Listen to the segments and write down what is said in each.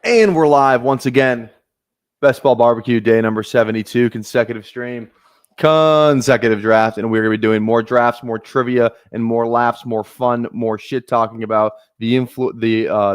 And we're live once again. Best Ball Barbecue, day number 72, consecutive stream, consecutive draft. And we're going to be doing more drafts, more trivia, and more laughs, more fun, more shit talking about the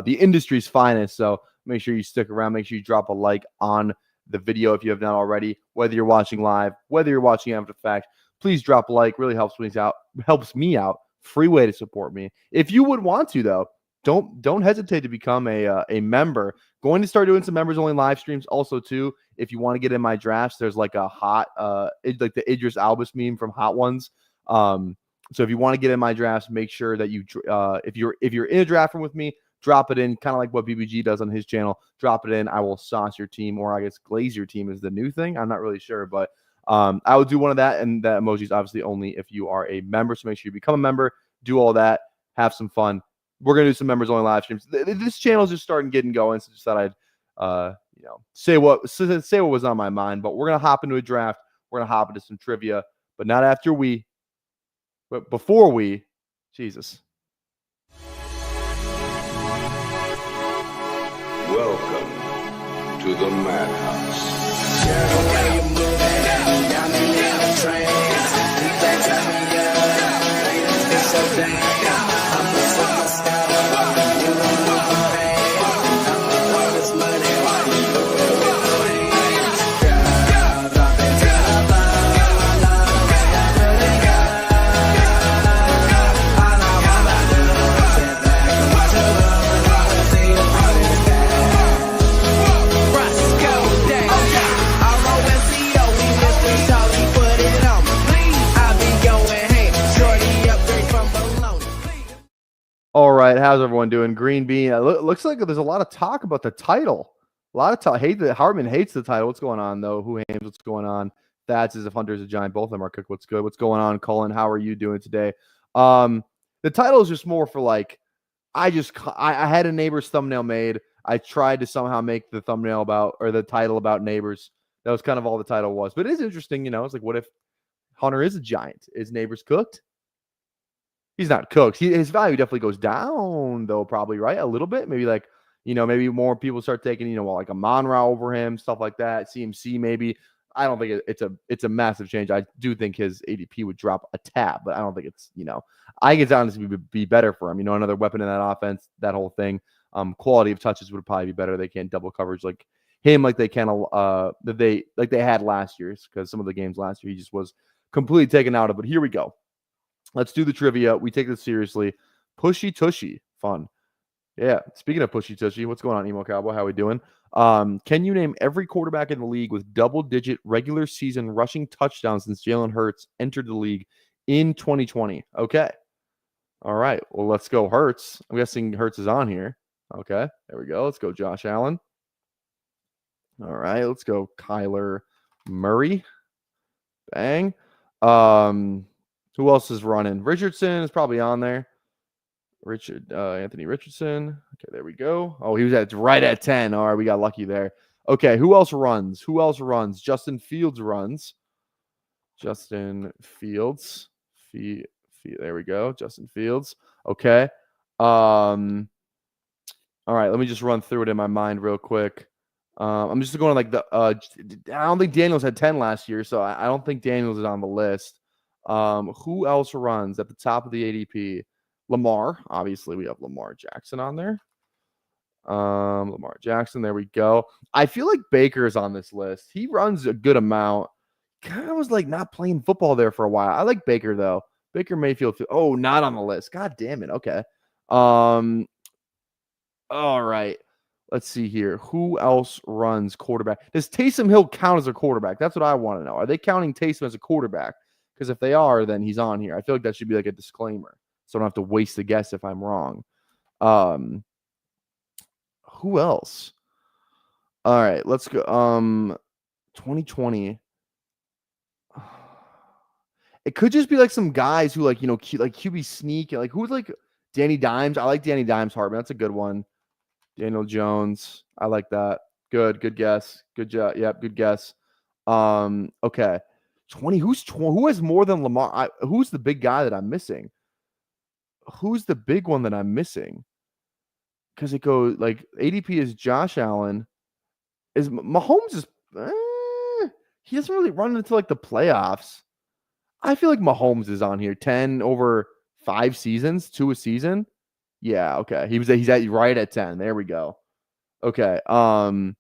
industry's finest. So make sure you stick around. Make sure you drop a like on the video if you have not already. Whether you're watching live, whether you're watching after the fact, please drop a like. Really helps me out. Free way to support me. If you would want to, though, don't hesitate to become a member. Going to start doing some members only live streams also too. If you want to get in my drafts, there's like a hot like the Idris Albus meme from Hot Ones. So if you want to get in my drafts, make sure that you if you're in a draft room with me, drop it in, kind of like what BBG does on his channel. Drop it in. I will sauce your team, or I guess glaze your team is the new thing. I'm not really sure, but I will do one of that, and that emoji is obviously only if you are a member. So make sure you become a member, do all that, have some fun. We're gonna do some members only live streams. This channel is just starting getting going, so just thought I'd say what was on my mind. But we're gonna hop into a draft. We're gonna hop into some trivia, but not after we, but before we. Jesus. Welcome to the Madhouse. All right, how's everyone doing? Green Bean. Looks like there's a lot of talk about the title. A lot of talk. Hartman hates the title. What's going on though? Who hates what's going on? That's as if Hunter's a giant. Both of them are cooked. What's good? What's going on, Colin? How are you doing today? The title is just more for like, I had a Nabers thumbnail made. I tried to somehow make the thumbnail about, or the title about Nabers. That was kind of all the title was. But it is interesting, It's like, what if Hunter is a giant? Is Nabers cooked? He's not cooked. His value definitely goes down, though, probably, right? A little bit. Maybe like, maybe more people start taking, like a Monroe over him, stuff like that. CMC, maybe. I don't think it's a massive change. I do think his ADP would drop a tab, but I don't think it's, I think it's honestly be better for him. Another weapon in that offense, that whole thing. Quality of touches would probably be better. They can't double coverage like him, like they can, they had last year's, because some of the games last year he just was completely taken out of. But here we go. Let's do the trivia. We take this seriously. Pushy Tushy. Fun. Yeah. Speaking of Pushy Tushy, what's going on, Emo Cowboy? How we doing? Can you name every quarterback in the league with double-digit regular season rushing touchdowns since Jalen Hurts entered the league in 2020? Okay. All right. Well, let's go Hurts. I'm guessing Hurts is on here. Okay. There we go. Let's go Josh Allen. All right. Let's go Kyler Murray. Bang. Who else is running? Richardson is probably on there. Anthony Richardson. Okay, there we go. Oh, he was right at 10. All right, we got lucky there. Okay, who else runs? Justin Fields runs. Justin Fields. There we go. Justin Fields. Okay. All right, let me just run through it in my mind real quick. I'm just going like I don't think Daniels had 10 last year, so I don't think Daniels is on the list. Who else runs at the top of the ADP? Lamar. Obviously, we have Lamar Jackson on there. Lamar Jackson. There we go. I feel like Baker is on this list. He runs a good amount. Kind of was like not playing football there for a while. I like Baker though. Baker Mayfield. Oh, not on the list. God damn it. Okay. All right. Let's see here. Who else runs quarterback? Does Taysom Hill count as a quarterback? That's what I want to know. Are they counting Taysom as a quarterback? Because if they are, then he's on here. I feel like that should be like a disclaimer, so I don't have to waste a guess if I'm wrong. Who else? All right, let's go. 2020. It could just be like some guys who like QB sneak, like who's like Danny Dimes. I like Danny Dimes Hartman. That's a good one. Daniel Jones. I like that. Good guess. Good job. Yep, good guess. Okay. 20. Who has more than Lamar? Who's the big guy that I'm missing? Who's the big one that I'm missing? because it goes like ADP is Josh Allen. Is Mahomes is he doesn't really run into like the playoffs. I feel like Mahomes is on here 10 over 5 seasons, 2 a season. Yeah, okay. He's at right at 10. There we go. Okay. I'm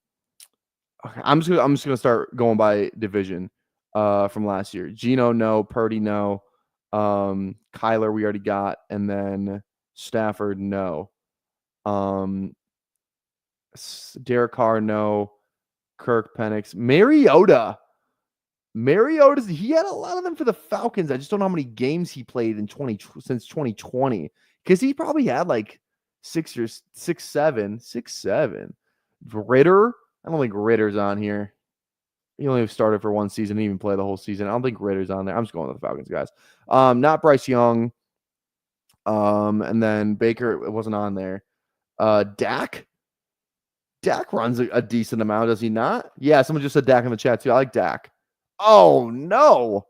just gonna start going by division from last year. Geno, no. Purdy, no. Kyler, we already got, and then Stafford, no. Derek Carr, no. Kirk, Penix, Mariota, he had a lot of them for the Falcons. I just don't know how many games he played since 2020 because he probably had like 7. Ritter, I don't think Ritter's on here. He only started for 1 season, didn't even play the whole season. I don't think Ritter's on there. I'm just going with the Falcons, guys. Not Bryce Young. And then Baker, it wasn't on there. Dak runs a decent amount, does he not? Yeah, someone just said Dak in the chat too. I like Dak. Oh no,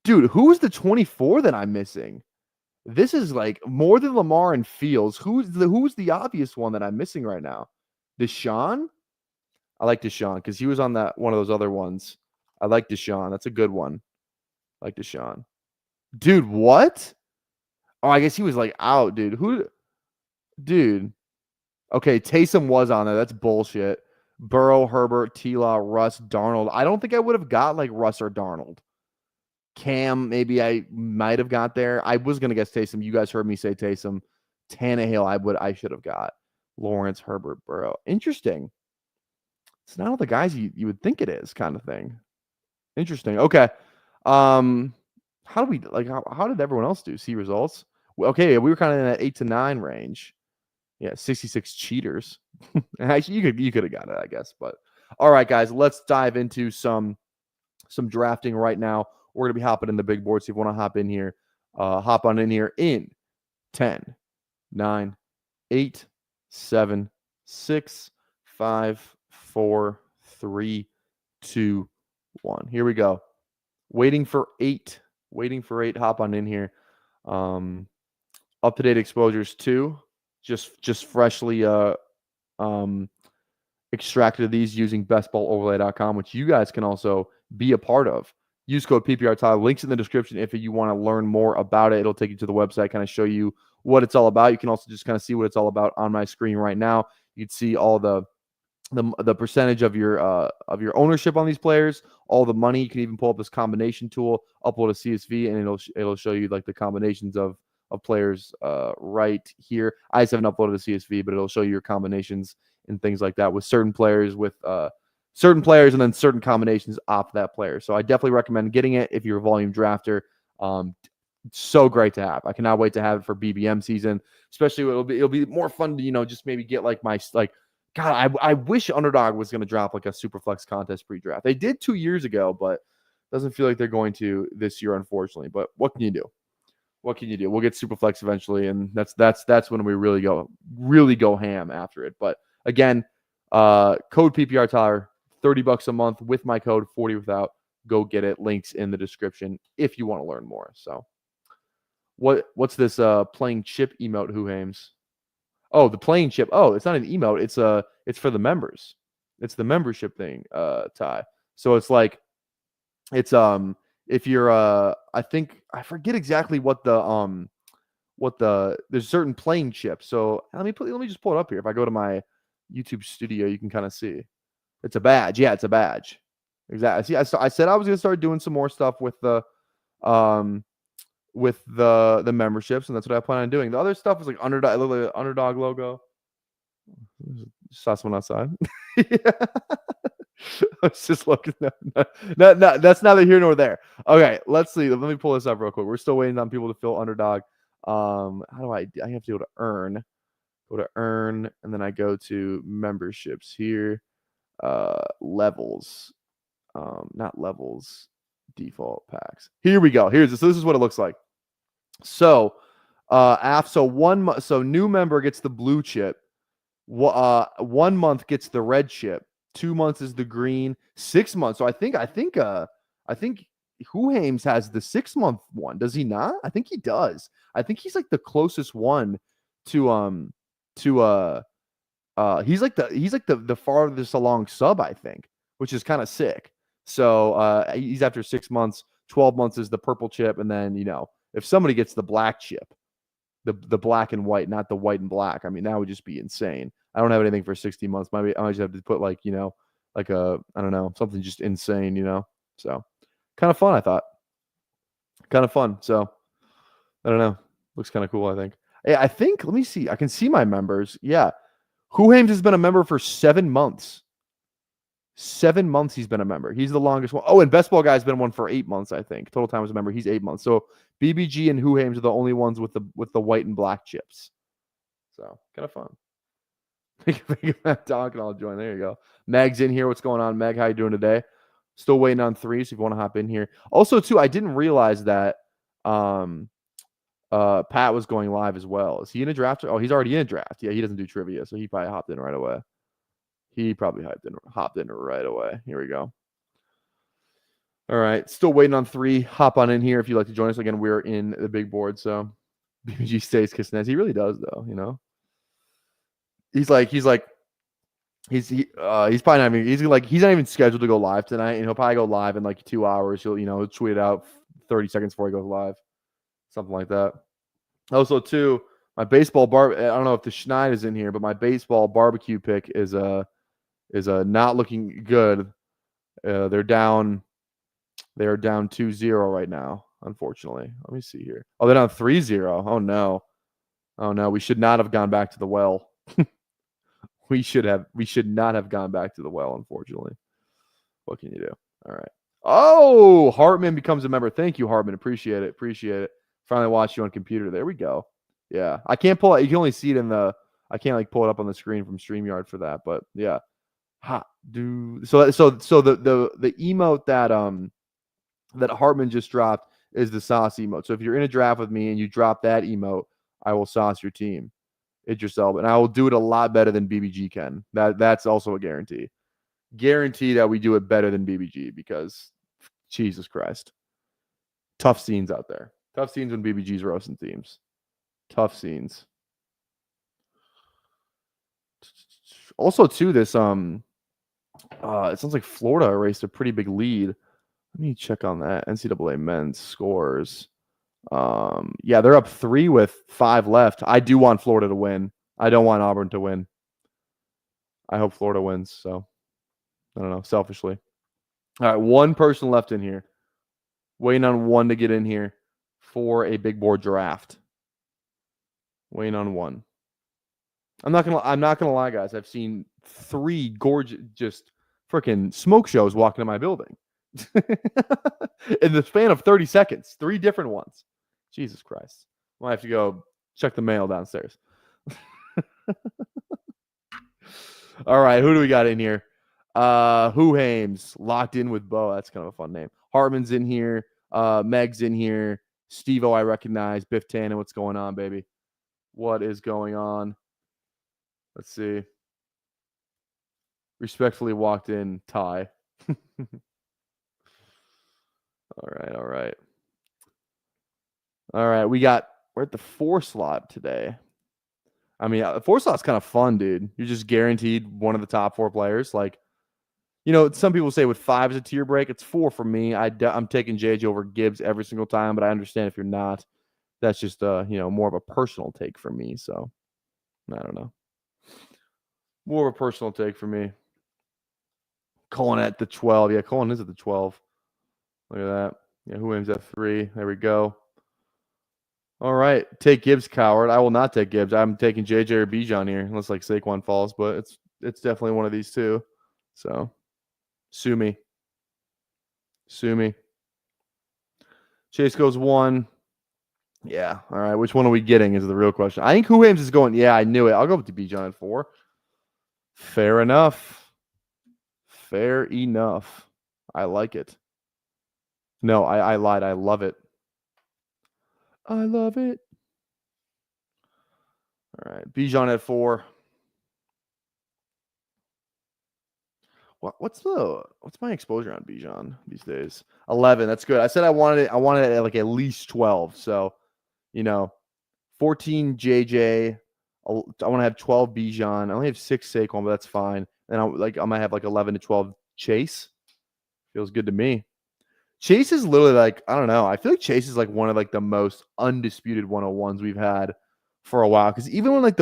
dude, who's the 24 that I'm missing? This is like more than Lamar and Fields. Who's the obvious one that I'm missing right now? Deshaun? I like Deshaun because he was on that one of those other ones. I like Deshaun. That's a good one. I like Deshaun. Dude, what? Oh, I guess he was like out, dude. Dude. Okay, Taysom was on there. That's bullshit. Burrow, Herbert, T-Law, Russ, Darnold. I don't think I would have got like Russ or Darnold. Cam, maybe I might have got there. I was gonna guess Taysom. You guys heard me say Taysom. Tannehill, I should have got. Lawrence, Herbert, Burrow. Interesting. It's not all the guys you would think it is, kind of thing. Interesting. Okay. How did everyone else do? See results? Okay, we were kind of in that 8 to 9 range. Yeah, 66 cheaters. Actually, you could have got it, I guess. But all right, guys, let's dive into some drafting right now. We're gonna be hopping in the big board. So if you want to hop in here, hop on in here in 10, 9, 8, 7, 6, 5, 4, 3, 2, 1. Here we go. Waiting for 8. Hop on in here. Up-to-date exposures 2. Just freshly extracted these using bestballoverlay.com, which you guys can also be a part of. Use code PPRTile. Links in the description if you want to learn more about it. It'll take you to the website, kind of show you what it's all about. You can also just kind of see what it's all about on my screen right now. You can see all the percentage of your ownership on these players, all the money. You can even pull up this combination tool, upload a CSV, and it'll show you like the combinations of players right here. I just haven't uploaded a CSV, but it'll show you your combinations and things like that with certain players, and then certain combinations off that player. So I definitely recommend getting it if you're a volume drafter. So great to have. I cannot wait to have it for BBM season. Especially it'll be more fun to just maybe get like my God. I wish Underdog was going to drop like a Superflex contest pre-draft. They did 2 years ago, but doesn't feel like they're going to this year, unfortunately. But what can you do? We'll get Superflex eventually, and that's when we really go ham after it. But again, code PPR Tyler, $30 a month with my code, 40 without. Go get it. Links in the description if you want to learn more. So, what's this playing chip emote? Who hames? Oh, the playing chip. Oh, it's not an emote. It's for the members. It's the membership thing, Ty. So it's like if you're I think I forget exactly what the there's certain playing chips. So let me just pull it up here. If I go to my YouTube studio, you can kind of see. It's a badge. Yeah, it's a badge. Exactly. See, I said I was gonna start doing some more stuff with the memberships, and that's what I plan on doing. The other stuff is like underdog logo. Saw someone outside. Yeah. I was just looking. No, that's neither here nor there. Okay, let's see. Let me pull this up real quick. We're still waiting on people to fill underdog. How do I have to go to earn? Go to earn, and then I go to memberships here. Levels. Not levels. Default packs. Here we go. So this is what it looks like. So, so new member gets the blue chip. 1 month gets the red chip. 2 months is the green. 6 months. So I think Huhames has the 6 month one. Does he not? I think he does. I think he's like the closest one to he's like the farthest along sub, I think, which is kind of sick. So he's after 6 months. 12 months is the purple chip, and then if somebody gets the black chip, the black and white, not the white and black, I mean that would just be insane. I don't have anything for 60 months. Maybe I might just have to put like like a, I don't know, something just insane, So kind of fun, I thought. Kind of fun. So I don't know. Looks kind of cool, I think. Hey, I think, let me see. I can see my members. Yeah. Huhames has been a member for 7 months. 7 months he's been a member. He's the longest one. Oh, and Best Ball Guy's been one for 8 months, I think. Total time as a member, he's 8 months. So BBG and Huhames are the only ones with the white and black chips. So kind of fun. Matt Donk and I'll join. There you go. Meg's in here. What's going on, Meg? How you doing today? Still waiting on 3, so if you want to hop in here. Also, too, I didn't realize that Pat was going live as well. Is he in a draft? Oh, he's already in a draft. Yeah, he doesn't do trivia, so he probably hopped in right away. He probably hopped in right away. Here we go. All right. Still waiting on 3. Hop on in here if you'd like to join us. Again, we're in the big board, so BBG stays Kisnez. He really does, though, He's probably not even, he's not even scheduled to go live tonight, and he'll probably go live in like 2 hours. He'll tweet it out 30 seconds before he goes live. Something like that. Also, too, my baseball I don't know if the Schneid is in here, but my baseball barbecue pick is not looking good. They're down 2-0 right now, unfortunately. Let me see here. Oh, they're down 3-0. Oh no. We should not have gone back to the well. We should not have gone back to the well, unfortunately. What can you do? All right. Oh, Hartman becomes a member. Thank you, Hartman. Appreciate it. Finally watched you on computer. There we go. Yeah. I can't pull it. You can only see it I can't pull it up on the screen from StreamYard for that, but yeah. So the emote that Hartman just dropped is the sauce emote. So if you're in a draft with me and you drop that emote, I will sauce your team. Idris Elba, and I will do it a lot better than BBG can. That's also a guarantee. Guarantee that we do it better than BBG, because Jesus Christ, tough scenes out there. Tough scenes when BBG's roasting teams. Tough scenes. Also, too, this it sounds like Florida erased a pretty big lead. Let me check on that. NCAA men's scores. Yeah, they're up 3 with 5 left. I do want Florida to win. I don't want Auburn to win. I hope Florida wins. So I don't know, selfishly. All right, one person left in here. Waiting on one to get in here for a big board draft. Waiting on one. I'm not gonna lie, guys. I've seen 3 gorgeous, just freaking smoke shows walking in my building. In the span of 30 seconds. 3 different ones. Jesus Christ. Might have to go check the mail downstairs. All right, who do we got in here? Huhames, locked in with Bo. That's kind of a fun name. Hartman's in here. Meg's in here. Steve-O, I recognize. Biff Tannen, what's going on, baby? What is going on? Let's see. Respectfully walked in, Ty. All right. We're at the 4 slot today. I mean, the 4 slot's kind of fun, dude. You're just guaranteed one of the top 4 players. Some people say with 5 is a tier break. It's 4 for me. I'm taking JJ over Gibbs every single time, but I understand if you're not. That's just more of a personal take for me. So I don't know. More of a personal take for me. Colin at the 12. Yeah, Colin is at the 12. Look at that. Yeah, who aims at 3? There we go. All right. Take Gibbs, coward. I will not take Gibbs. I'm taking JJ or Bijan here, unless Saquon falls, but it's definitely one of these 2. So sue me. Chase goes 1. Yeah. All right. Which one are we getting is the real question. I think Huhames is going. Yeah, I knew it. I'll go with the Bijan at 4. Fair enough. I like it. No, I lied. I love it. All right. Bijan at 4. What's my exposure on Bijan these days? 11. That's good. I said I wanted it at at least 12. So, 14 JJ, I want to have 12 Bijan. I only have 6 Saquon, but that's fine. And I might have like 11 to 12 Chase. Feels good to me. Chase is literally like, I don't know. I feel like Chase is like one of like the most undisputed 101s we've had for a while. Because even when like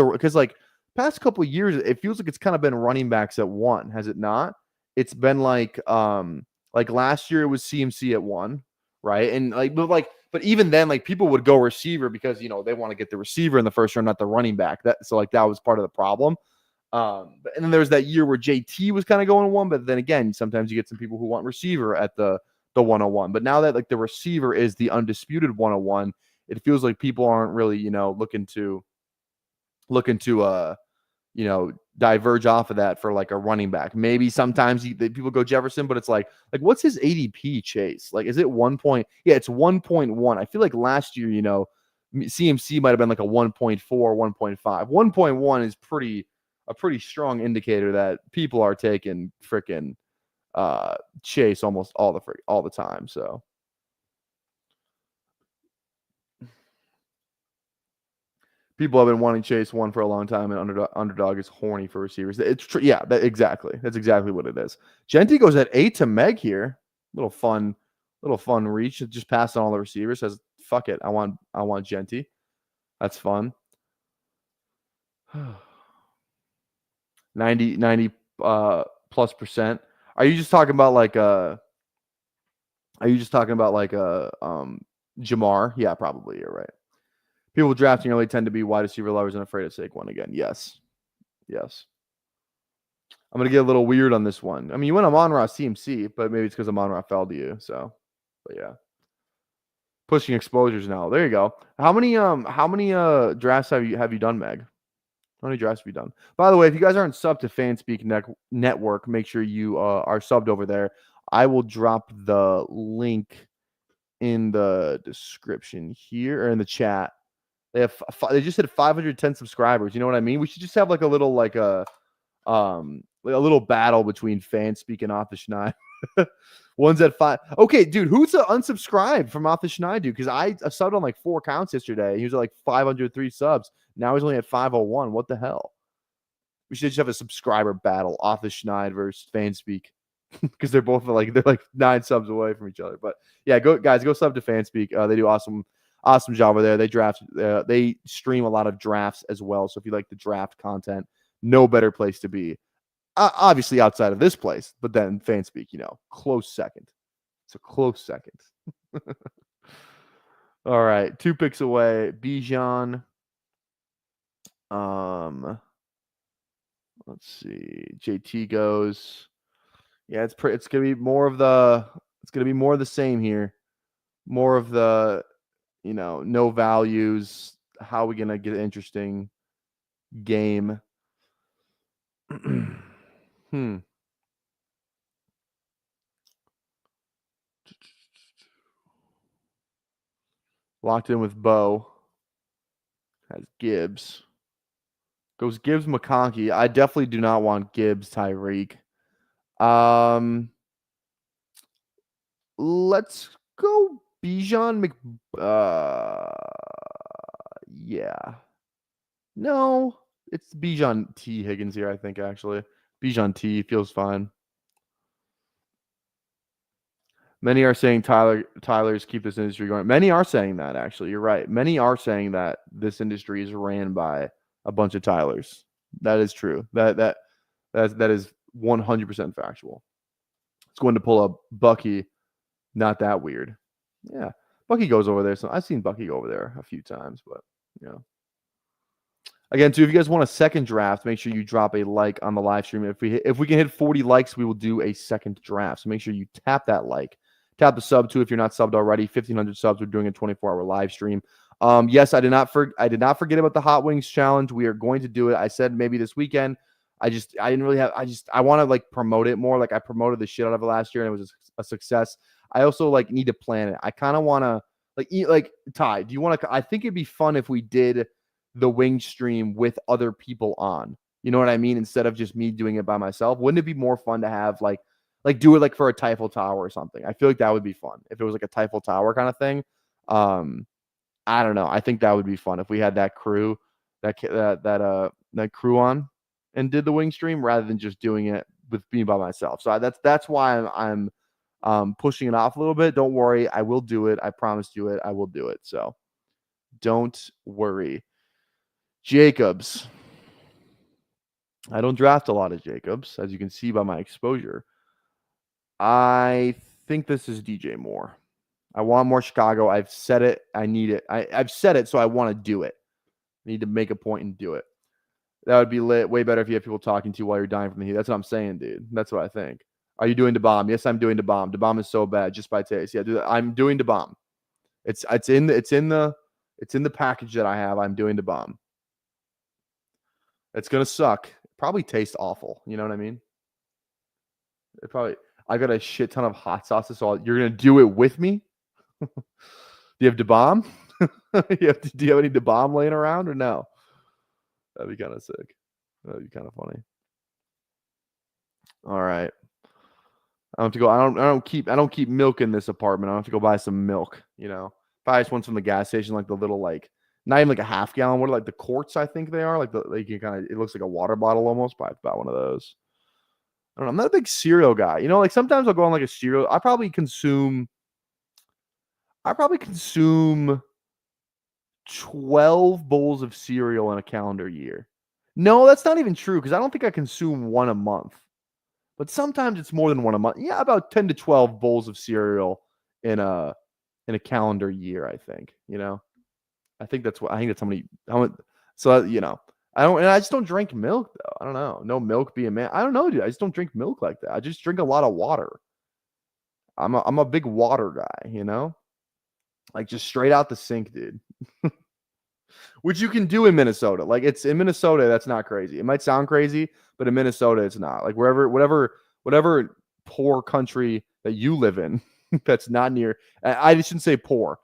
past couple of years, it feels like it's kind of been running backs at 1, has it not? It's been like last year it was CMC at 1, right? And but even then, like people would go receiver because they want to get the receiver in the first round, not the running back. So that was part of the problem. And then there was that year where JT was kind of going 1, but then again, sometimes you get some people who want receiver at the 101. But now that like the receiver is the undisputed 101, it feels like people aren't really looking to diverge off of that for like a running back. Maybe sometimes people go Jefferson, but it's like what's his ADP, Chase? Like, is it 1 point? Yeah, it's 1.1. I feel like last year, CMC might have been like a 1.4, 1.5. 1.1 is a pretty strong indicator that people are taking freaking Chase almost all the time. So people have been wanting Chase 1 for a long time, and underdog is horny for receivers. It's true. Yeah, exactly. That's exactly what it is. Genty goes at 8 to Meg here. Little fun reach. Just passed on all the receivers. Says, fuck it. I want Genty. That's fun. 90 plus percent. Are you just talking about like Jamar? Yeah, probably. You're right. People drafting early tend to be wide receiver lovers and afraid of Saquon again. Yes. I'm going to get a little weird on this one. I mean, you went Amon-Ra CMC, but maybe it's because Amon-Ra fell to you. So, but yeah. Pushing exposures now. There you go. How many drafts have you done, Meg? How many drafts have you done? By the way, if you guys aren't subbed to Fanspeak Network, make sure you are subbed over there. I will drop the link in the description here or in the chat. They just hit 510 subscribers. You know what I mean? We should just have like a little little battle between Fanspeak and Off the Schneid. One's at 5. Okay, dude, who's unsubscribed from Off the Schneid, dude? Because I subbed on like 4 accounts yesterday. He was at like 503 subs. Now he's only at 501. What the hell? We should just have a subscriber battle, Off the Schneid versus Fanspeak. Because they're both like 9 subs away from each other. But yeah, go sub to Fanspeak. They do awesome job over there. They stream a lot of drafts as well. So if you like the draft content, no better place to be. Obviously outside of this place, but then Fanspeak, close second. It's a close second. All right, 2 picks away. Bijan. Let's see. JT goes. Yeah, it's gonna be more of the same here. More of the, no values. How are we gonna get an interesting game? Locked in with Bo. Has Gibbs. Goes Gibbs McConkey. I definitely do not want Gibbs Tyreek. Let's go Bijan yeah. No, it's Bijan T. Higgins here, I think, actually. Bijan T. feels fine. Many are saying Tyler's keep this industry going. Many are saying that, actually. You're right. Many are saying that this industry is ran by a bunch of Tylers. That is true. That is 100% factual. It's going to pull up Bucky. Not that weird. Yeah. Bucky goes over there. So I've seen Bucky go over there a few times, but Again, too, if you guys want a second draft, make sure you drop a like on the live stream. If we can hit 40 likes, we will do a second draft. So make sure you tap that like. Tap the sub too if you're not subbed already. 1,500 subs. We're doing a 24-hour live stream. Yes, I did not forget about the Hot Wings challenge. We are going to do it. I said maybe this weekend. I didn't really have. I want to like promote it more. Like I promoted the shit out of it last year, and it was a success. I also like need to plan it. I kind of want to like Ty. Do you want to? I think it'd be fun if we did the wing stream with other people on. You know what I mean? Instead of just me doing it by myself. Wouldn't it be more fun to have like do it like for a Typhal Tower or something? I feel like that would be fun if it was like a Typhal Tower kind of thing. I don't know. I think that would be fun if we had that crew. that crew on and did the wing stream rather than just doing it with me by myself. So that's why I'm pushing it off a little bit. Don't worry, I will do it. I promised you it. I will do it. So don't worry. Jacobs. I don't draft a lot of Jacobs, as you can see by my exposure. I think this is DJ Moore. I want more Chicago. I've said it. I need it. I've said it, so I want to do it. I need to make a point and do it. That would be lit. Way better if you have people talking to you while you're dying from the heat. That's what I'm saying, dude. That's what I think. Are you doing DeBomb? Yes, I'm doing DeBomb. DeBomb is so bad just by taste. Yeah, dude, I'm doing DeBomb. It's in the package that I have. I'm doing DeBomb. It's gonna suck. Probably taste awful. You know what I mean? I got a shit ton of hot sauces, so you're gonna do it with me. Do you have DeBomb? Do you have any DeBomb laying around or no? That'd be kind of sick. That'd be kind of funny. All right. I have to go. I don't keep milk in this apartment. I have to go buy some milk. You know, if I just want from the gas station, like the little not even like a half gallon. What are like the quarts? I think they are like you kind of. It looks like a water bottle almost. Buy one of those. I don't know. I'm not a big cereal guy. You know, like sometimes I'll go on like a cereal. I probably consume 12 bowls of cereal in a calendar year. No, that's not even true because I don't think I consume one a month. But sometimes it's more than one a month. Yeah, about 10 to 12 bowls of cereal in a calendar year, I think. You know? I think that's how many so you know. I just don't drink milk though. I don't know. No milk be a man. I don't know, dude. I just don't drink milk like that. I just drink a lot of water. I'm a big water guy, you know? Like just straight out the sink, dude. Which you can do in Minnesota. Like it's in Minnesota, that's not crazy. It might sound crazy, but in Minnesota, it's not. Like whatever poor country that you live in, that's not near. I shouldn't say poor.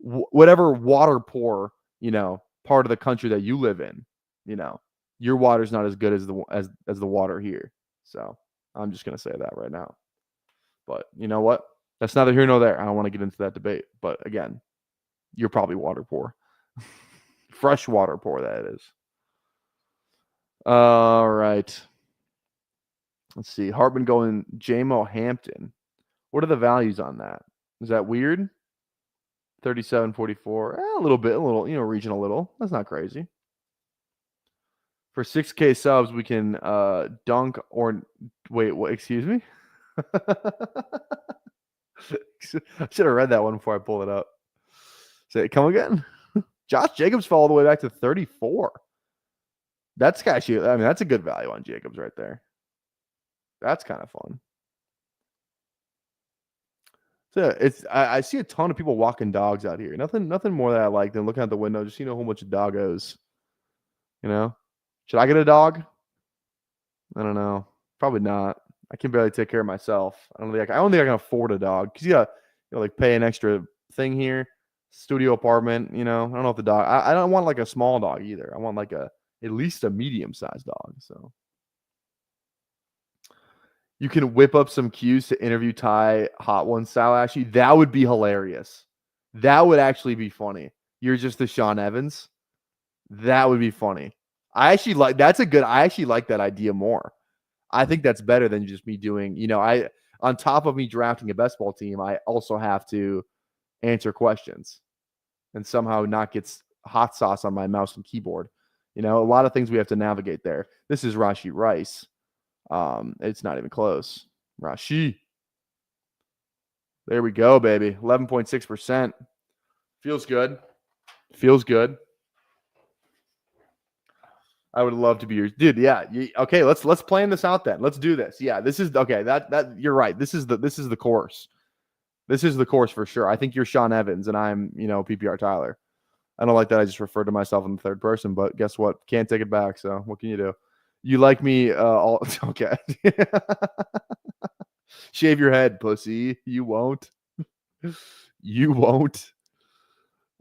Whatever water poor, you know, part of the country that you live in, you know, your water's not as good as the water here. So I'm just gonna say that right now. But you know what? That's neither here nor there. I don't want to get into that debate. But again, you're probably water poor. Fresh water poor, that is. All right. Let's see. Hartman going JMO Hampton. What are the values on that? Is that weird? 37.44. A little, you know, region a little. That's not crazy. For 6K subs, we can dunk or wait, what? Excuse me? I should have read that one before I pull it up. Say, come again? Josh Jacobs fell all the way back to 34. That's actually, I mean, that's a good value on Jacobs right there. That's kind of fun. So I see a ton of people walking dogs out here. Nothing more that I like than looking out the window, just seeing a whole bunch of doggos. You know, should I get a dog? I don't know. Probably not. I can barely take care of myself. I don't think I can afford a dog because you got like pay an extra thing here. Studio apartment, you know. I don't know if the dog. I don't want like a small dog either. I want like at least a medium-sized dog. So you can whip up some cues to interview Ty Hot One style. Actually, that would be hilarious. That would actually be funny. You're just the Sean Evans. That would be funny. I actually like that idea more. I think that's better than just me doing, you know, on top of me drafting a best ball team, I also have to answer questions and somehow not get hot sauce on my mouse and keyboard. You know, a lot of things we have to navigate there. This is Rashee Rice. It's not even close. Rashee. There we go, baby. 11.6%. Feels good. Feels good. I would love to be yours, dude. Yeah. Okay. Let's plan this out then. Let's do this. Yeah. This is okay. That you're right. This is the course. This is the course for sure. I think you're Sean Evans and I'm, you know, PPR Tyler. I don't like that. I just referred to myself in the third person, but guess what? Can't take it back. So what can you do? You like me? All okay. Shave your head, pussy. You won't. You won't.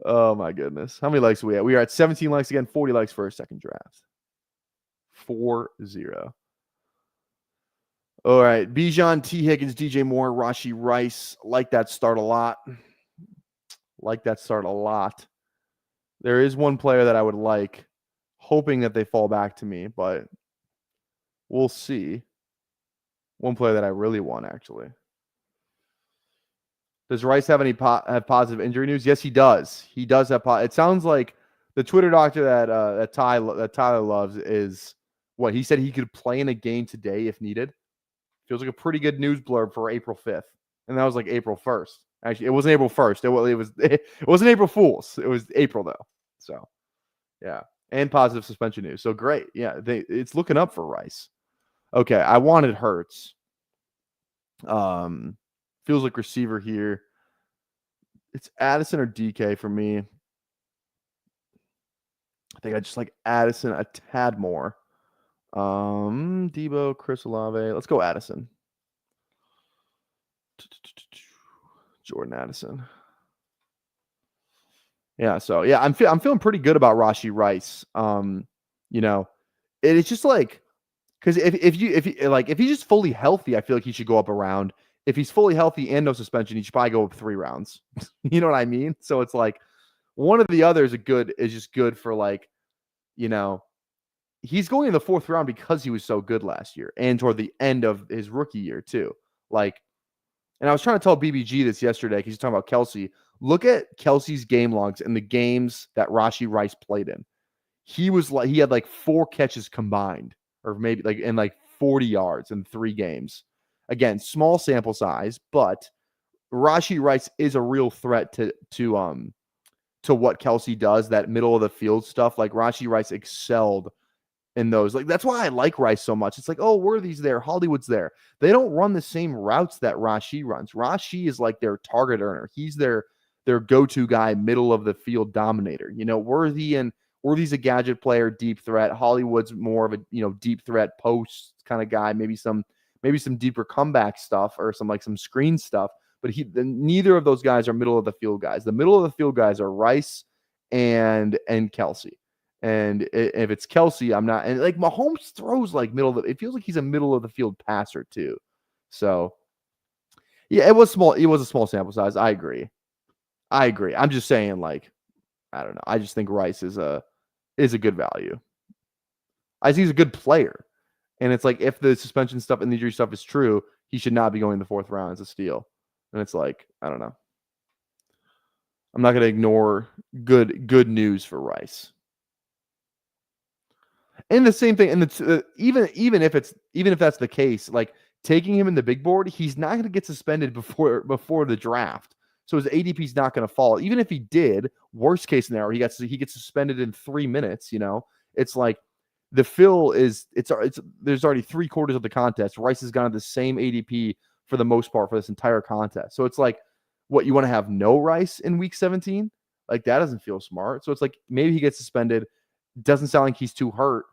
Oh my goodness. How many likes are we at? We are at 17 likes again. 40 likes for a second draft. 4-0. All right. Bijan, T. Higgins, DJ Moore, Rashee Rice. Like that start a lot. There is one player that I would like. hoping that they fall back to me, but we'll see. One player that I really want, actually. Does Rice have any have positive injury news? Yes, he does. He does have. It sounds like the Twitter doctor that Tyler loves is what he said. He could play in a game today if needed. Feels like a pretty good news blurb for April 5th, and that was like April 1st. Actually, it wasn't April 1st. It wasn't April Fool's. It was April though. So yeah, and positive suspension news. So great. Yeah, it's looking up for Rice. Okay, I wanted Hurts. Feels like receiver here. It's Addison or DK for me. I think I just like Addison a tad more. Debo, Chris Olave. Let's go Addison. Jordan Addison. Yeah, so yeah, I'm feeling pretty good about Rashee Rice. You know, it's just like because if he's just fully healthy, I feel like he should go up a round. If he's fully healthy and no suspension, he should probably go up 3 rounds. You know what I mean? So it's like one of the others is just good for like, you know, he's going in the 4th round because he was so good last year and toward the end of his rookie year too. Like, and I was trying to tell BBG this yesterday because he's talking about Kelsey. Look at Kelsey's game logs and the games that Rashee Rice played in. He had like 4 catches combined, or maybe like in like 40 yards in 3 games. Again, small sample size, but Rashee Rice is a real threat to what Kelsey does, that middle of the field stuff. Like Rashee Rice excelled in those. Like that's why I like Rice so much. It's like, oh, Worthy's there, Hollywood's there. They don't run the same routes that Rashee runs. Rashee is like their target earner. He's their go-to guy, middle of the field dominator. You know, Worthy's a gadget player, deep threat. Hollywood's more of a, you know, deep threat post kind of guy, maybe some deeper comeback stuff or some screen stuff. But neither of those guys are middle of the field guys. The middle of the field guys are Rice and Kelsey. And if it's Kelsey, I'm not. And like Mahomes throws like it feels like he's a middle of the field passer too. So yeah, it was small. It was a small sample size. I agree. I'm just saying, like, I don't know. I just think Rice is a good value. I think he's a good player. And it's like, if the suspension stuff and the injury stuff is true, he should not be going in the 4th round as a steal. And it's like, I don't know. I'm not going to ignore good news for Rice. And the same thing, and even if that's the case, like taking him in the big board, he's not going to get suspended before the draft. So his ADP is not going to fall. Even if he did, worst case scenario, he gets suspended in 3 minutes. You know, it's like the fill is there's already 3/4 of the contest. Rice has gone to the same ADP for the most part for this entire contest. So it's like, what, you want to have no Rice in week 17? Like that doesn't feel smart. So it's like maybe he gets suspended. Doesn't sound like he's too hurt.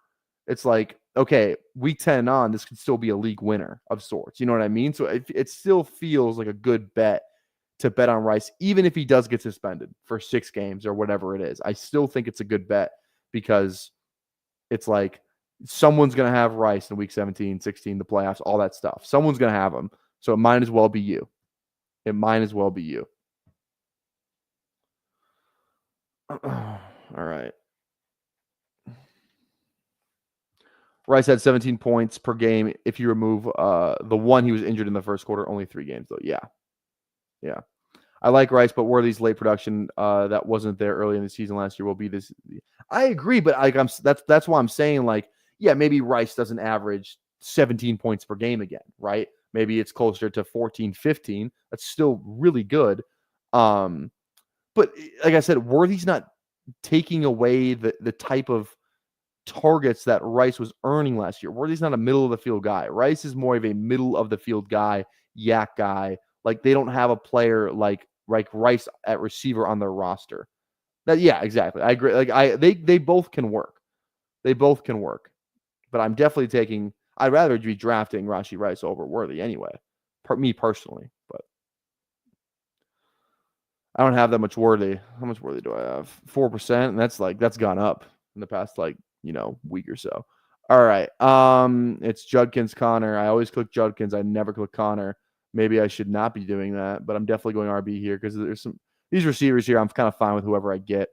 It's like, okay, week 10 on, this could still be a league winner of sorts. You know what I mean? So it still feels like a good bet to bet on Rice, even if he does get suspended for 6 games or whatever it is. I still think it's a good bet because it's like someone's going to have Rice in week 17, 16, the playoffs, all that stuff. Someone's going to have him. So it might as well be you. It might as well be you. All right. Rice had 17 points per game. If you remove the one he was injured in the first quarter, only 3 games though. Yeah. I like Rice, but Worthy's late production that wasn't there early in the season last year will be this. I agree, but like that's why I'm saying, like, yeah, maybe Rice doesn't average 17 points per game again, right? Maybe it's closer to 14, 15. That's still really good. But like I said, Worthy's not taking away the type of targets that Rice was earning last year. Worthy's not a middle of the field guy. Rice is more of a middle of the field guy, yak guy. Like they don't have a player like Rice at receiver on their roster. Yeah, exactly. I agree. Like they both can work. They both can work. But I'm definitely taking. I'd rather be drafting Rashee Rice over Worthy anyway. Me personally, but I don't have that much Worthy. How much Worthy do I have? 4%, and that's gone up in the past week or so. All right. It's Judkins Connor. I always click Judkins. I never click Connor. Maybe I should not be doing that, but I'm definitely going RB here because there's these receivers here. I'm kind of fine with whoever I get.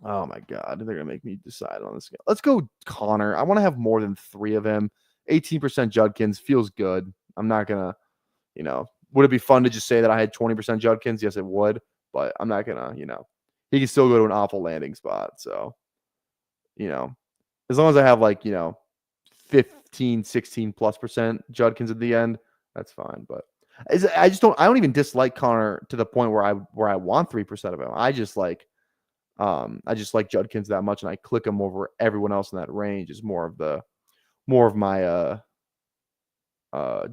Oh my God, they're gonna make me decide on this game. Let's go Connor. I want to have more than 3 of him. 18% Judkins feels good. I'm not gonna, would it be fun to just say that I had 20% Judkins? Yes, it would, but I'm not gonna, he can still go to an awful landing spot. So, as long as I have 15, 16 plus % Judkins at the end, that's fine. But I don't even dislike Connor to the point where I want 3% of him. I just like Judkins that much, and I click him over everyone else in that range is more of my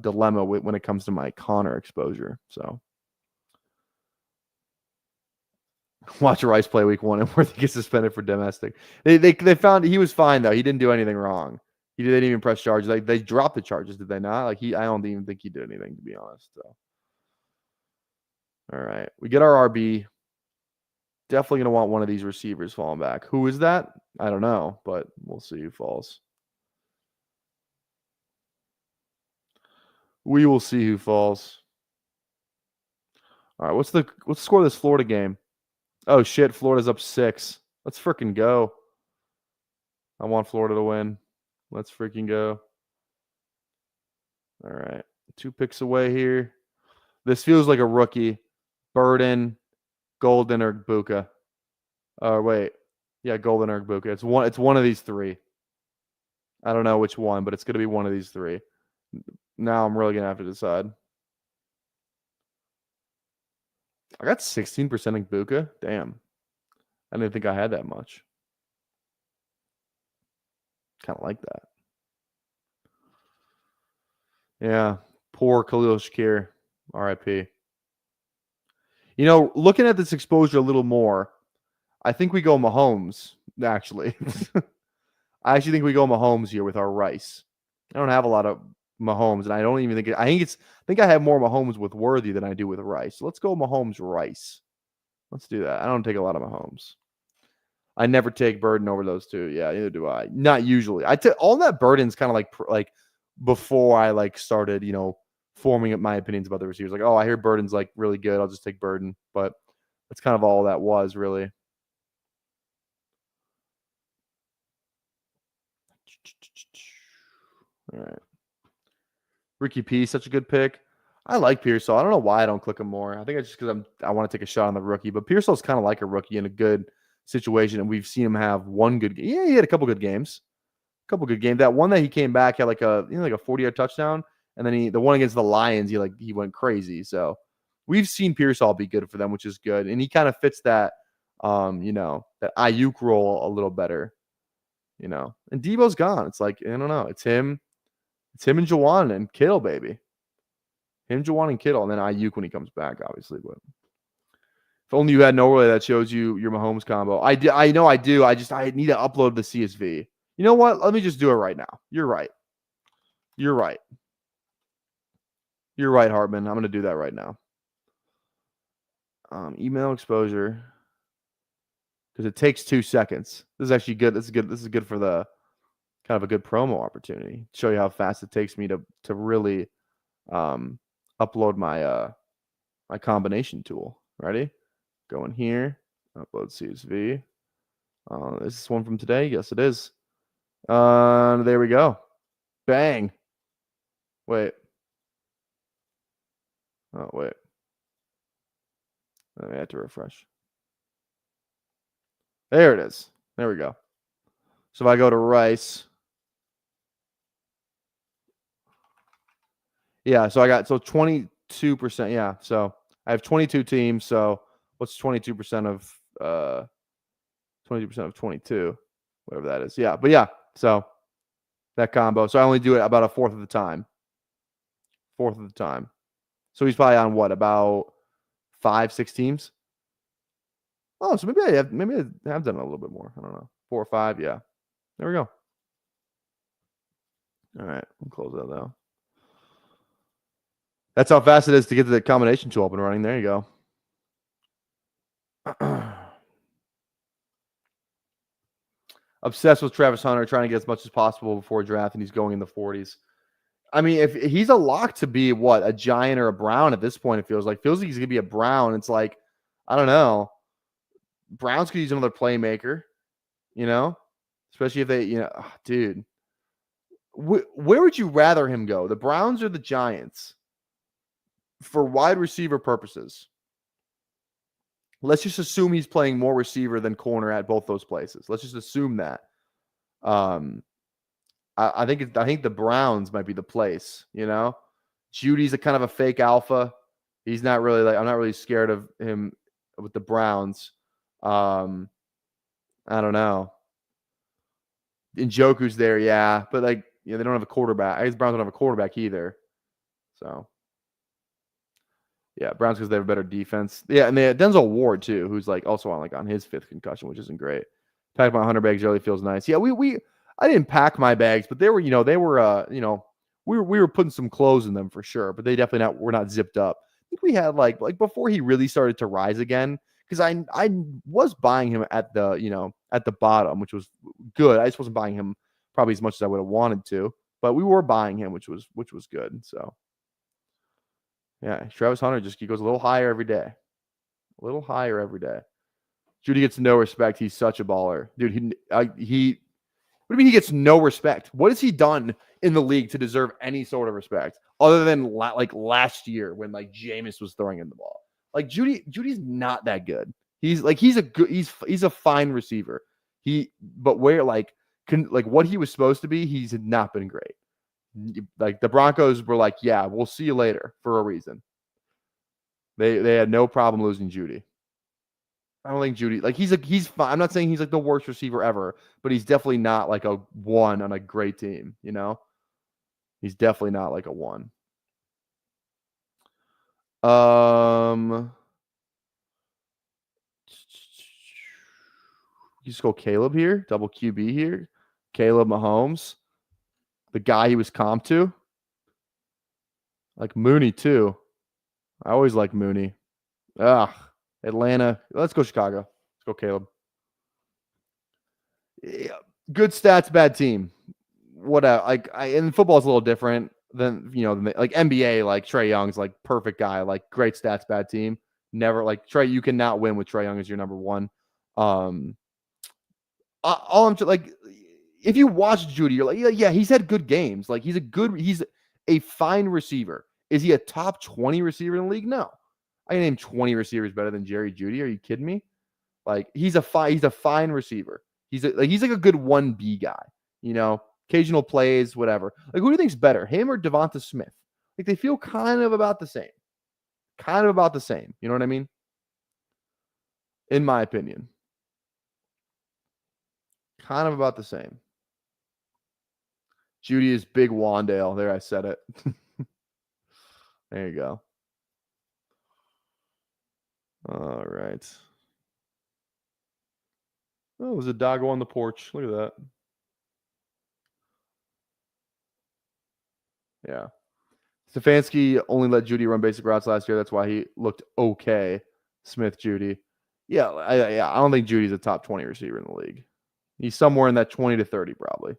dilemma when it comes to my Connor exposure. So watch Rice play week 1 and where he gets suspended for domestic. They found he was fine though. He didn't do anything wrong. They didn't even press charges. They dropped the charges, did they not? I don't even think he did anything, to be honest. So all right, we get our RB. Definitely going to want one of these receivers falling back. Who is that? I don't know, but we'll see who falls. We will see who falls. All right, what's the score of this Florida game? Oh shit, Florida's up 6. Let's freaking go. I want Florida to win. Let's freaking go. All right, 2 picks away here. This feels like a rookie. Burden, Golden, or Buka. Wait. Yeah, Golden or Buka. It's one of these 3. I don't know which one, but it's going to be one of these 3. Now I'm really going to have to decide. I got 16% in Buka. Damn. I didn't think I had that much. Kind of like that. Yeah. Poor Khalil Shakir. RIP. Looking at this exposure a little more, I think we go Mahomes, actually. I actually think we go Mahomes here with our Rice. I don't have a lot of Mahomes, and I don't even think I think I have more Mahomes with Worthy than I do with Rice. So let's go Mahomes Rice. Let's do that. I don't take a lot of Mahomes. I never take Burden over those 2. Yeah, neither do I. Not usually. All that Burden's kind of like before I started, forming up my opinions about the receivers. Like, oh, I hear Burden's really good. I'll just take Burden. But that's kind of all that was really. All right. Ricky P, such a good pick. I like Pearsall. I don't know why I don't click him more. I think it's just because I want to take a shot on the rookie. But Pearsall's kind of like a rookie in a good situation, and we've seen him have one good game. Yeah, he had a couple good games. That one that he came back had like a 40-yard touchdown, and then the one against the Lions, he went crazy. So we've seen Pearsall be good for them, which is good, and he kind of fits that that Ayuk role a little better. And Debo's gone. It's like, I don't know. It's him and Juwan and Kittle, baby. Him, Juwan, and Kittle, and then Ayuk when he comes back, obviously. But if only you had an overlay that shows you your Mahomes combo. I know I do. I need to upload the CSV. You know what? Let me just do it right now. You're right. You're right, Hartman. I'm going to do that right now. Email exposure. Because it takes 2 seconds. This is actually good. This is good for the kind of a good promo opportunity. Show you how fast it takes me to really upload my my combination tool. Ready? Go in here. Upload CSV. Is this one from today? Yes, it is. There we go. Bang. Wait. Oh, wait. I have to refresh. There it is. There we go. So if I go to Rice. Yeah, so I got 22%. Yeah, so I have 22 teams. So what's 22% of 22% of 22? Whatever that is. Yeah, but yeah, so that combo. So I only do it about a fourth of the time. So he's probably on what, about 5-6 teams? Oh, so maybe I have done it a little bit more. I don't know. 4 or 5, yeah. There we go. All right, I'll close that though. That's how fast it is to get the combination tool up and running. There you go. Obsessed with Travis Hunter, trying to get as much as possible before draft, and he's going in the 40s. I mean, if he's a lock to be what, a Giant or a Brown at this point, it feels like he's gonna be a Brown. It's like, I don't know. Browns could use another playmaker. You know, especially if they, dude. Where would you rather him go? The Browns or the Giants? For wide receiver purposes. Let's just assume he's playing more receiver than corner at both those places. Let's just assume that. I think the Browns might be the place. Judy's a kind of a fake alpha. He's not really I'm not really scared of him with the Browns. I don't know. Njoku's there, yeah, but they don't have a quarterback. I guess Browns don't have a quarterback either. So yeah, Browns because they have a better defense. Yeah, and they had Denzel Ward too, who's also on his 5th concussion, which isn't great. Packed my 100 bags really feels nice. Yeah, I didn't pack my bags, but they were we were putting some clothes in them for sure, but they definitely were not zipped up. I think we had like before he really started to rise again, because I was buying him at the at the bottom, which was good. I just wasn't buying him probably as much as I would have wanted to, but we were buying him, which was good. So yeah, Travis Hunter he goes a little higher every day. A little higher every day. Judy gets no respect. He's such a baller. Dude, what do you mean he gets no respect? What has he done in the league to deserve any sort of respect other than last year when Jameis was throwing in the ball? Judy's not that good. He's a fine receiver. But where what he was supposed to be, he's not been great. The Broncos were like, yeah, we'll see you later for a reason. They had no problem losing Judy. I don't think Judy he's fine. I'm not saying he's the worst receiver ever, but he's definitely not a 1 on a great team. He's definitely not a 1. You just go Caleb here, double QB here. Caleb Mahomes, the guy he was comped to. Mooney too. I always like Mooney. Atlanta. Let's go Chicago. Let's go Caleb. Yeah, good stats, bad team. What and football is a little different than NBA. Trae Young's perfect guy, great stats, bad team. Never Trae. You cannot win with Trae Young as your number 1. All I'm if you watch Judy, you're yeah, he's had good games. He's a fine receiver. Is he a top 20 receiver in the league? No. I can name 20 receivers better than Jerry Judy. Are you kidding me? He's a fine receiver. He's a good 1B guy. Occasional plays, whatever. Who do you think's better, him or Devonta Smith? They feel kind of about the same. Kind of about the same. You know what I mean? In my opinion. Kind of about the same. Judy is big Wandale. There, I said it. There you go. All right. Oh, there's a doggo on the porch. Look at that. Yeah. Stefanski only let Judy run basic routes last year. That's why he looked okay. Smith, Judy. Yeah, I don't think Judy's a top 20 receiver in the league. He's somewhere in that 20 to 30 probably.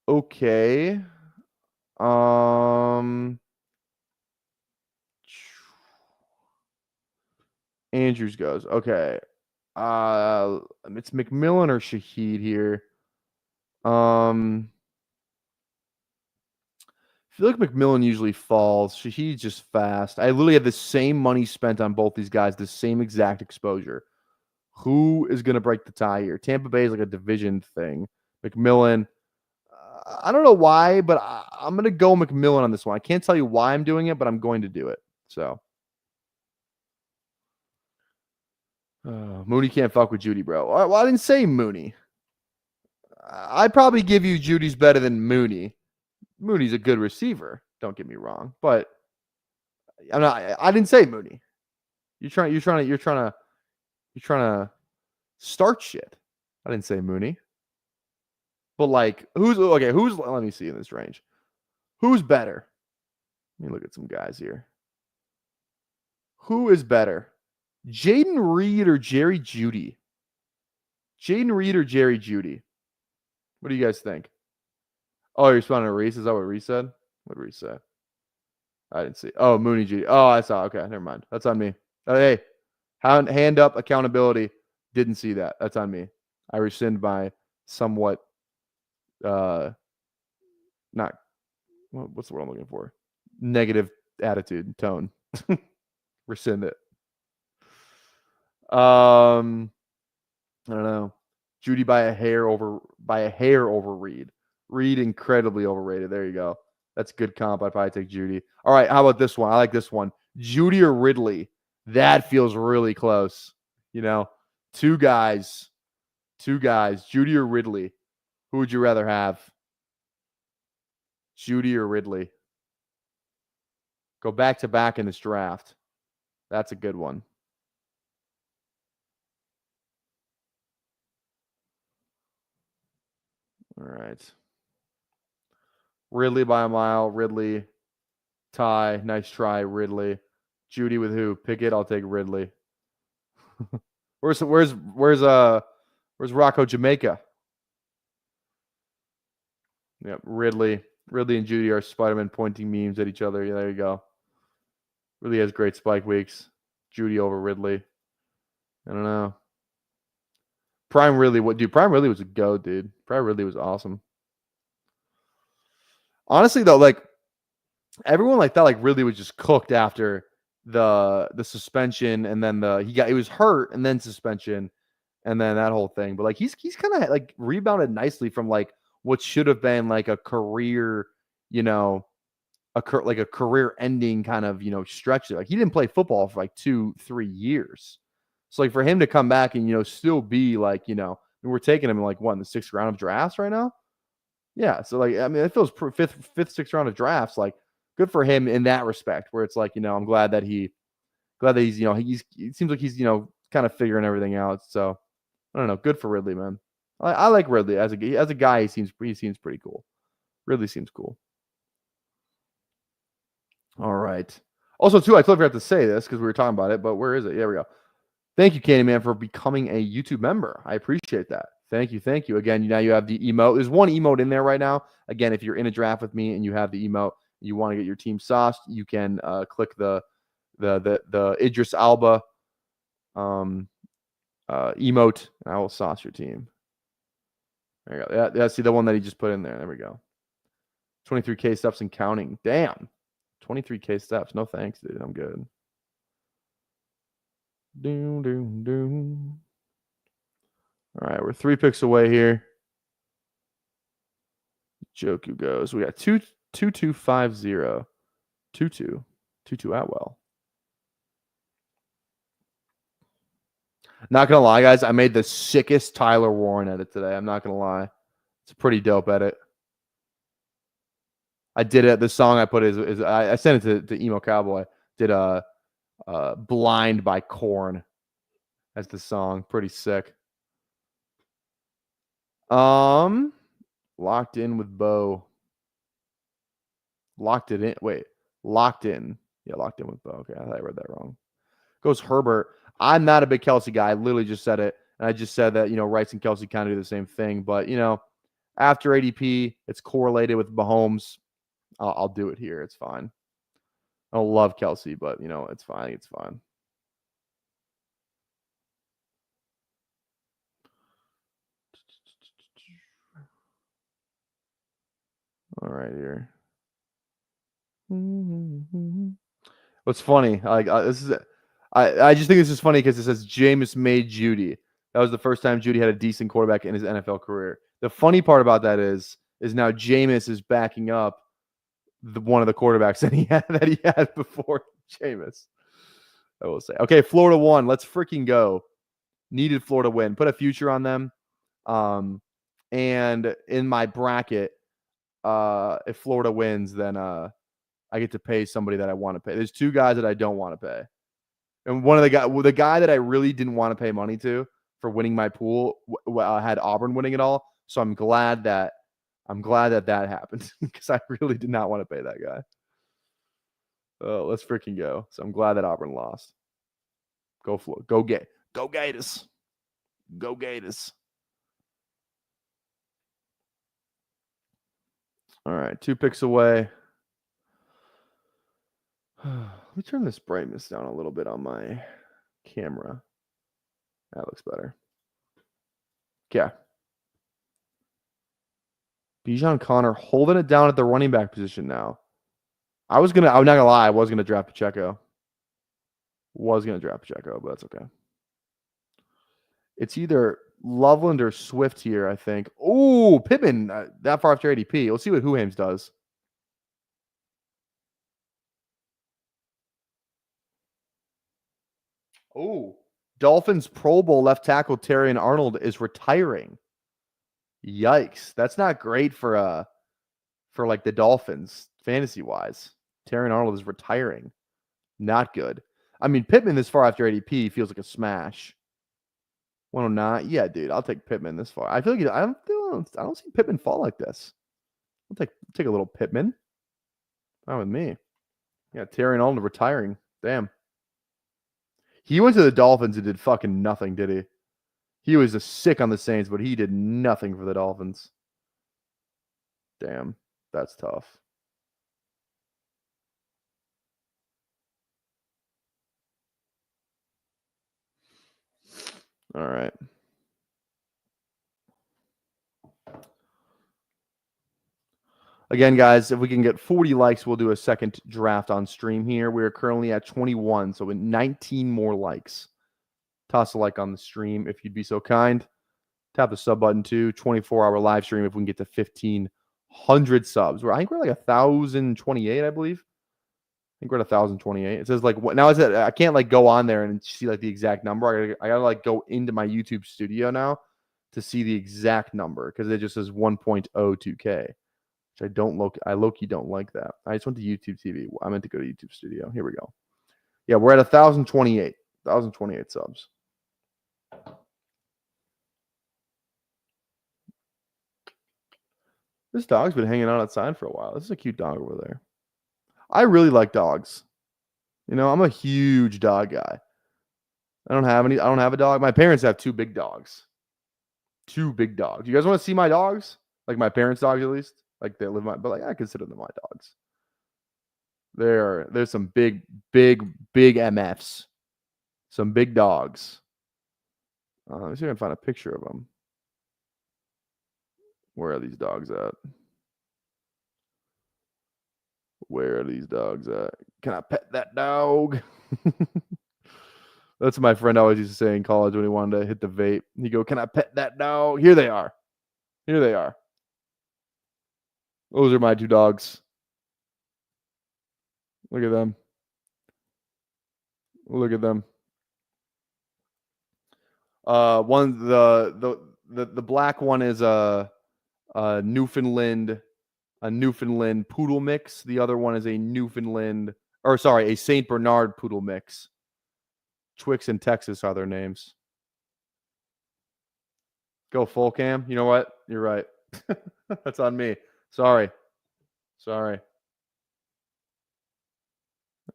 Okay. Andrews goes. Okay. It's McMillan or Shaheed here. I feel like McMillan usually falls. Shaheed's just fast. I literally have the same money spent on both these guys, the same exact exposure. Who is going to break the tie here? Tampa Bay is a division thing. McMillan, I don't know why, but I'm going to go McMillan on this one. I can't tell you why I'm doing it, but I'm going to do it. So Mooney can't fuck with Judy, bro. Well, I didn't say Mooney. I'd probably give you Judy's better than Mooney. Mooney's a good receiver. Don't get me wrong, but I'm not. I didn't say Mooney. You're trying to start shit. I didn't say Mooney. But who's okay? Let me see in this range. Who's better? Let me look at some guys here. Who is better? Jaden Reed or Jerry Judy? Jaden Reed or Jerry Judy? What do you guys think? Oh, you're responding to Reese? Is that what Reese said? What did Reese say? I didn't see. Oh, Mooney Judy. Oh, I saw. Okay, never mind. That's on me. Oh, hey, hand up accountability. Didn't see that. That's on me. I rescind my somewhat not what's the word I'm looking for? Negative attitude tone. Rescind it. I don't know. Judy by a hair over Reed. Reed incredibly overrated. There you go. That's a good comp. I'd probably take Judy. All right, how about this one? I like this one. Judy or Ridley. That feels really close. You know, two guys. Judy or Ridley. Who would you rather have? Judy or Ridley? Go back to back in this draft. That's a good one. All right. Ridley by a mile. Ridley. Ty. Nice try, Ridley. Judy with who? Pickett. I'll take Ridley. Where's Rocco Jamaica? Yep, Ridley. Ridley and Judy are Spider-Man pointing memes at each other. Yeah, there you go. Really has great spike weeks. Judy over Ridley. I don't know. Prime Ridley, Prime Ridley was a goat, dude. Prime Ridley was awesome. Honestly, though, like everyone like that, like Ridley was just cooked after the suspension, and then he was hurt, and then suspension, and then that whole thing. But like he's kind of like rebounded nicely from like what should have been like a career, you know, a career ending kind of, you know, stretch. Like he didn't play football for like 2-3 years. So like for him to come back and, you know, still be like, you know, we're taking him in like what, in the 6th round of drafts right now. Yeah. So like, I mean, it feels 5th, 6th round of drafts. Like good for him in that respect, where it's like, you know, I'm glad that he's, you know, it seems like he's, you know, kind of figuring everything out. So I don't know. Good for Ridley, man. I like Ridley as a guy. He seems pretty cool. Ridley seems cool. All right. Also, too, I totally forgot to say this because we were talking about it, but where is it? There we go. Thank you, Candyman, for becoming a YouTube member. I appreciate that. Thank you. Thank you. Again, now you have the emote. There's one emote in there right now. Again, if you're in a draft with me and you have the emote, you want to get your team sauced, you can click the Idris Alba emote, and I will sauce your team. There you go. Yeah, see the one that he just put in there. There we go. 23K steps and counting. Damn. 23K steps. No thanks, dude. I'm good. All right, we're 3 picks away here. Joku goes. We got 2250. 22 Atwell. Not gonna lie, guys. I made the sickest Tyler Warren edit today. I'm not gonna lie. It's a pretty dope edit. I did it. The song I put is I sent it to Emo Cowboy. Did Blind by Korn as the song. Pretty sick. Locked in with Bo. Locked it in. Wait, locked in. Yeah, locked in with Bo. Okay, I thought I read that wrong. Goes Herbert. I'm not a big Kelsey guy. I literally just said it. And I just said that, you know, Rice and Kelsey kind of do the same thing. But, you know, after ADP, it's correlated with Mahomes. I'll do it here. It's fine. I don't love Kelsey, but, you know, it's fine. It's fine. All right, here. What's funny? Like this is, I just think this is funny because it says Jameis made Judy. That was the first time Judy had a decent quarterback in his NFL career. The funny part about that is now Jameis is backing up one of the quarterbacks that he had before Jameis. I will say. Okay, Florida won. Let's freaking go. Needed Florida win. Put a future on them. And in my bracket, if Florida wins, then I get to pay somebody that I want to pay. There's 2 guys that I don't want to pay. And one of the guy that I really didn't want to pay money to for winning my pool had Auburn winning it all. So I'm glad that happened because I really did not want to pay that guy. Oh, let's freaking go. So I'm glad that Auburn lost. Go Gators. Go Gators. Go Gators. All right, 2 picks away. Let me turn this brightness down a little bit on my camera. That looks better. Okay. Bijan Connor holding it down at the running back position now. I'm not gonna lie, I was gonna draft Pacheco. But that's okay. It's either Loveland or Swift here, I think. Oh, Pittman, that far after ADP. We'll see what Huhames does. Oh, Dolphins Pro Bowl left tackle Terrion Arnold is retiring. Yikes. That's not great for like the Dolphins fantasy wise. Terrion Arnold is retiring. Not good. I mean, Pittman this far after ADP feels like a smash. 109. Yeah, dude, I'll take Pittman this far. I feel like I don't see Pittman fall like this. I'll take a little Pittman. Fine with me. Yeah, Terrion Arnold retiring. Damn. He went to the Dolphins and did fucking nothing, did he? He was a sick on the Saints, but he did nothing for the Dolphins. Damn, that's tough. All right. Again, guys, if we can get 40 likes, we'll do a second draft on stream here. We're currently at 21, so with 19 more likes. Toss a like on the stream if you'd be so kind. Tap the sub button too. 24-hour live stream if we can get to 1,500 subs. I think we're like 1,028, I believe. I think we're at 1,028. It says like what now is it? I can't like go on there and see like the exact number. I gotta like go into my YouTube studio now to see the exact number because it just says 1.02K. Which I low-key don't like that. I just went to YouTube TV. I meant to go to YouTube Studio. Here we go. Yeah, we're at 1,028. 1,028 subs. This dog's been hanging out outside for a while. This is a cute dog over there. I really like dogs. You know, I'm a huge dog guy. I don't have a dog. My parents have 2 big dogs. 2 big dogs. You guys want to see my dogs? Like my parents' dogs at least? Like they live but like I consider them my dogs. There's some big MFs. Some big dogs. Let me see if I can find a picture of them. Where are these dogs at? Where are these dogs at? Can I pet that dog? That's what my friend always used to say in college when he wanted to hit the vape. He'd go, "Can I pet that dog?" Here they are. Here they are. Those are my 2 dogs. Look at them. Look at them. One the black one is a Newfoundland poodle mix. The other one is a Saint Bernard poodle mix. Twix and Texas are their names. Go full cam. You know what? You're right. That's on me. Sorry. There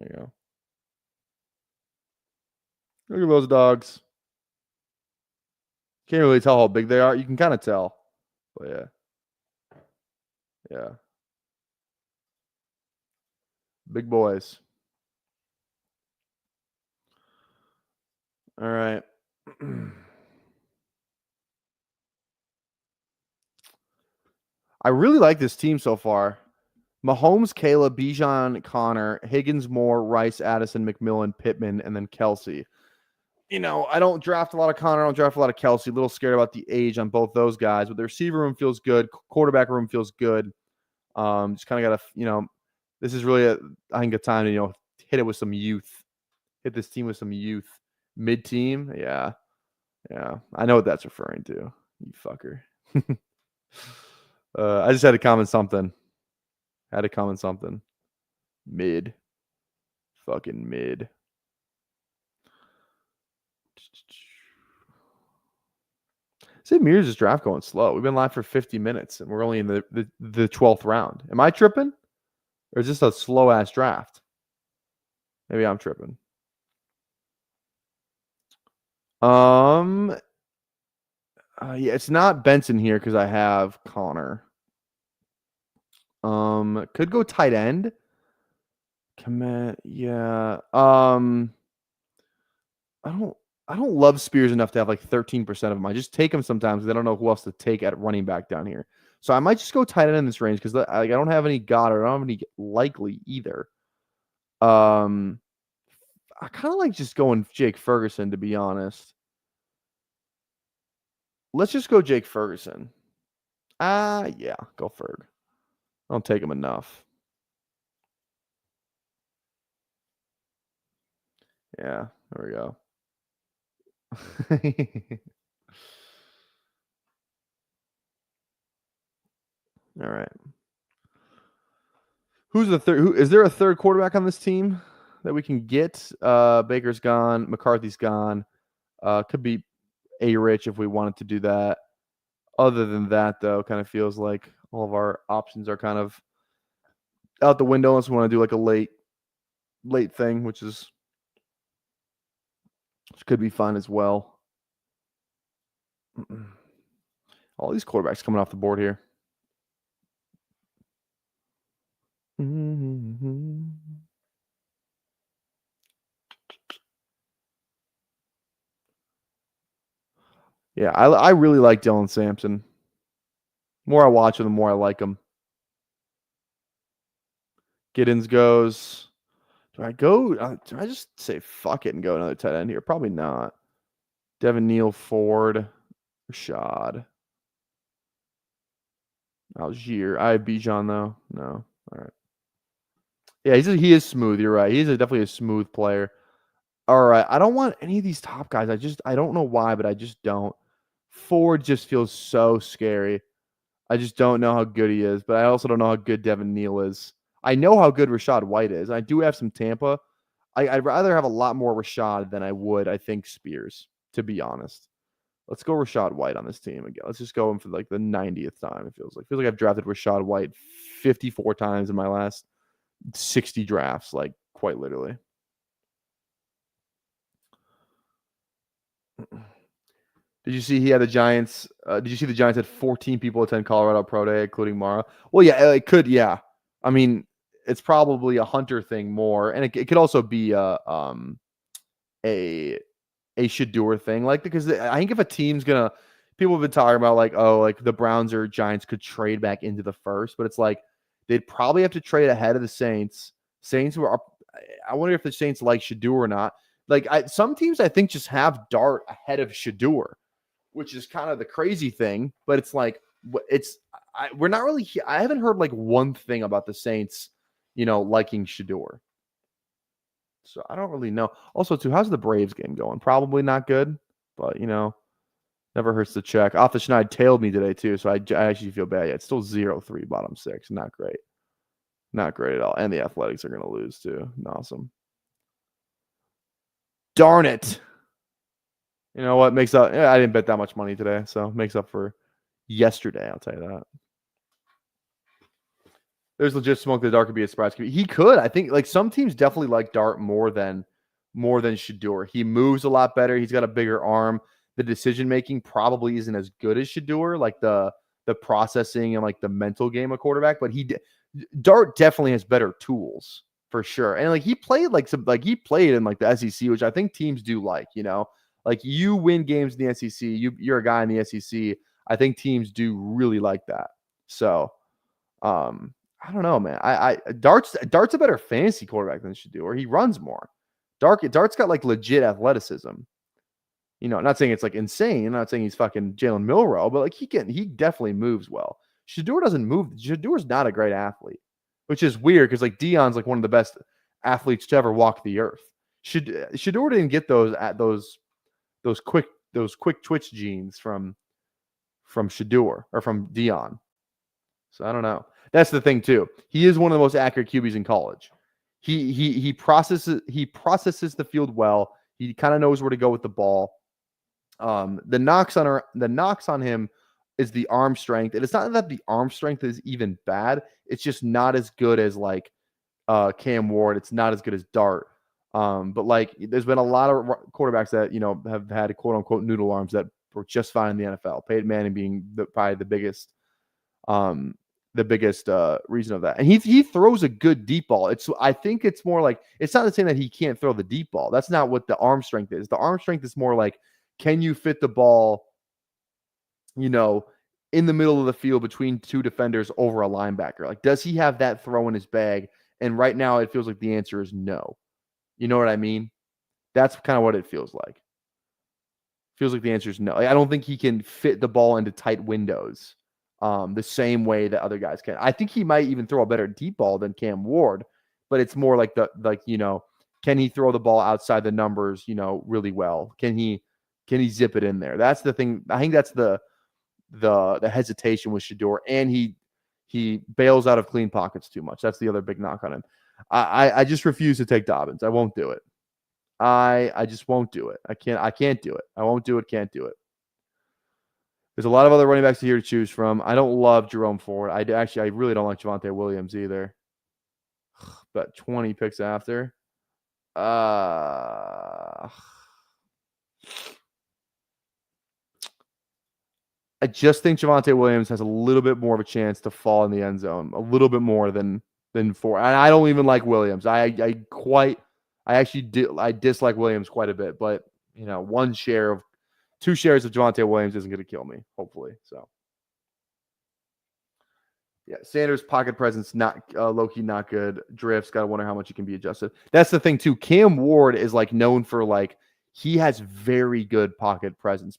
you go. Look at those dogs. Can't really tell how big they are. You can kind of tell. But yeah. Yeah. Big boys. All right. I really like this team so far. Mahomes, Caleb, Bijan, Connor, Higgins, Moore, Rice, Addison, McMillan, Pittman, and then Kelsey. You know, I don't draft a lot of Connor. I don't draft a lot of Kelsey. A little scared about the age on both those guys. But the receiver room feels good. Quarterback room feels good. Just kind of got to, this is really, I think, a time to, hit it with some youth. Hit this team with some youth. Mid-team? Yeah. Yeah. I know what that's referring to. You fucker. I just had to comment something. Mid. Fucking mid. Sid Mears' draft going slow. We've been live for 50 minutes, and we're only in the 12th round. Am I tripping? Or is this a slow-ass draft? Maybe I'm tripping. Yeah, it's not Benson here because I have Connor. Could go tight end. Commit, yeah. I don't. I don't love Spears enough to have like 13% of them. I just take him sometimes because I don't know who else to take at running back down here. So I might just go tight end in this range because I don't have any Goddard. I don't have any Likely either. I kind of like just going Jake Ferguson, to be honest. Let's just go Jake Ferguson. Yeah, go Ferg. I don't take him enough. Yeah, there we go. All right. Who's the third? Is there a third quarterback on this team that we can get? Baker's gone. McCarthy's gone. Could be A-Rich if we wanted to do that. Other than that, though, kind of feels like all of our options are kind of out the window unless we want to do like a late thing, which could be fun as well. All these quarterbacks coming off the board here. Yeah, I really like Dylan Sampson. The more I watch him, the more I like him. Giddens goes. Do I just say fuck it and go another tight end here? Probably not. Devin Neal, Ford, Rashad, Algier. I have Bijan though. No. All right. Yeah, he is smooth. You're right. He's definitely a smooth player. All right. I don't want any of these top guys. I don't know why, but I just don't. Ford just feels so scary. I just don't know how good he is, but I also don't know how good Devin Neal is. I know how good Rashad White is. I do have some Tampa. I'd rather have a lot more Rashad than I would, I think, Spears, to be honest. Let's go Rashad White on this team again. Let's just go in for like the 90th time, it feels like. Feels like I've drafted Rashad White 54 times in my last 60 drafts, like quite literally. Did you see he had the Giants? Did you see the Giants had 14 people attend Colorado Pro Day, including Mara? Well, yeah, it could. Yeah, I mean, it's probably a Hunter thing more, and it could also be a Shador thing. Like because I think if a team's gonna, people have been talking about like like the Browns or Giants could trade back into the first, but it's like they'd probably have to trade ahead of the Saints. Saints were. I wonder if the Saints like Shador or not. Like some teams, I think just have Dart ahead of Shador, which is kind of the crazy thing. But it's like we're not really. I haven't heard like one thing about the Saints, liking Shador. So I don't really know. Also, too, how's the Braves game going? Probably not good, but never hurts to check. Off the Schneid tailed me today too, so I actually feel bad. Yeah, it's still 0-3 bottom 6. Not great. Not great at all. And the Athletics are going to lose too. Awesome. Darn it. You know what makes up? I didn't bet that much money today, so makes up for yesterday. I'll tell you that. There's legit smoke that Dart could be a surprise. He could. I think like some teams definitely like Dart more than Shador. He moves a lot better. He's got a bigger arm. The decision making probably isn't as good as Shador, like the processing and like the mental game of quarterback. But Dart definitely has better tools for sure. And like he played he played in like the SEC, which I think teams do like. Like you win games in the SEC. You're a guy in the SEC. I think teams do really like that. So, I don't know, man. Dart's a better fantasy quarterback than Shador. He runs more. Dart's got like legit athleticism. I'm not saying it's like insane. I'm not saying he's fucking Jalen Milroe, but like he definitely moves well. Shador doesn't move. Shador's not a great athlete, which is weird because like Dion's like one of the best athletes to ever walk the earth. Shador didn't get those quick twitch genes from Shador or from Dion. So I don't know. That's the thing too. He is one of the most accurate QBs in college. He processes the field well. He kind of knows where to go with the ball. The knocks on him is the arm strength. And it's not that the arm strength is even bad. It's just not as good as like Cam Ward. It's not as good as Dart. But like there's been a lot of quarterbacks that have had quote unquote noodle arms that were just fine in the NFL. Peyton Manning being probably the biggest the biggest reason of that. And he throws a good deep ball. I think it's more like, it's not saying that he can't throw the deep ball. That's not what the arm strength is. The arm strength is more like, can you fit the ball, you know, in the middle of the field between two defenders over a linebacker? Like, does he have that throw in his bag? And right now it feels like the answer is no. You know what I mean? That's kind of what it feels like. Feels like the answer is no. I don't think he can fit the ball into tight windows the same way that other guys can. I think he might even throw a better deep ball than Cam Ward, but it's more like can he throw the ball outside the numbers, really well? Can he zip it in there? That's the thing. I think that's the hesitation with Shedeur, and he bails out of clean pockets too much. That's the other big knock on him. I just refuse to take Dobbins. I won't do it. I just won't do it. I can't do it. I won't do it. Can't do it. There's a lot of other running backs here to choose from. I don't love Jerome Ford. I really don't like Javonte Williams either. But 20 picks after. I just think Javonte Williams has a little bit more of a chance to fall in the end zone, a little bit more than Ford. And I don't even like Williams. I dislike Williams quite a bit, but 2 shares of Javonte Williams isn't going to kill me, hopefully. So, yeah, Sanders' pocket presence, not low-key, not good. Drifts, got to wonder how much he can be adjusted. That's the thing, too. Cam Ward is, known for, he has very good pocket presence.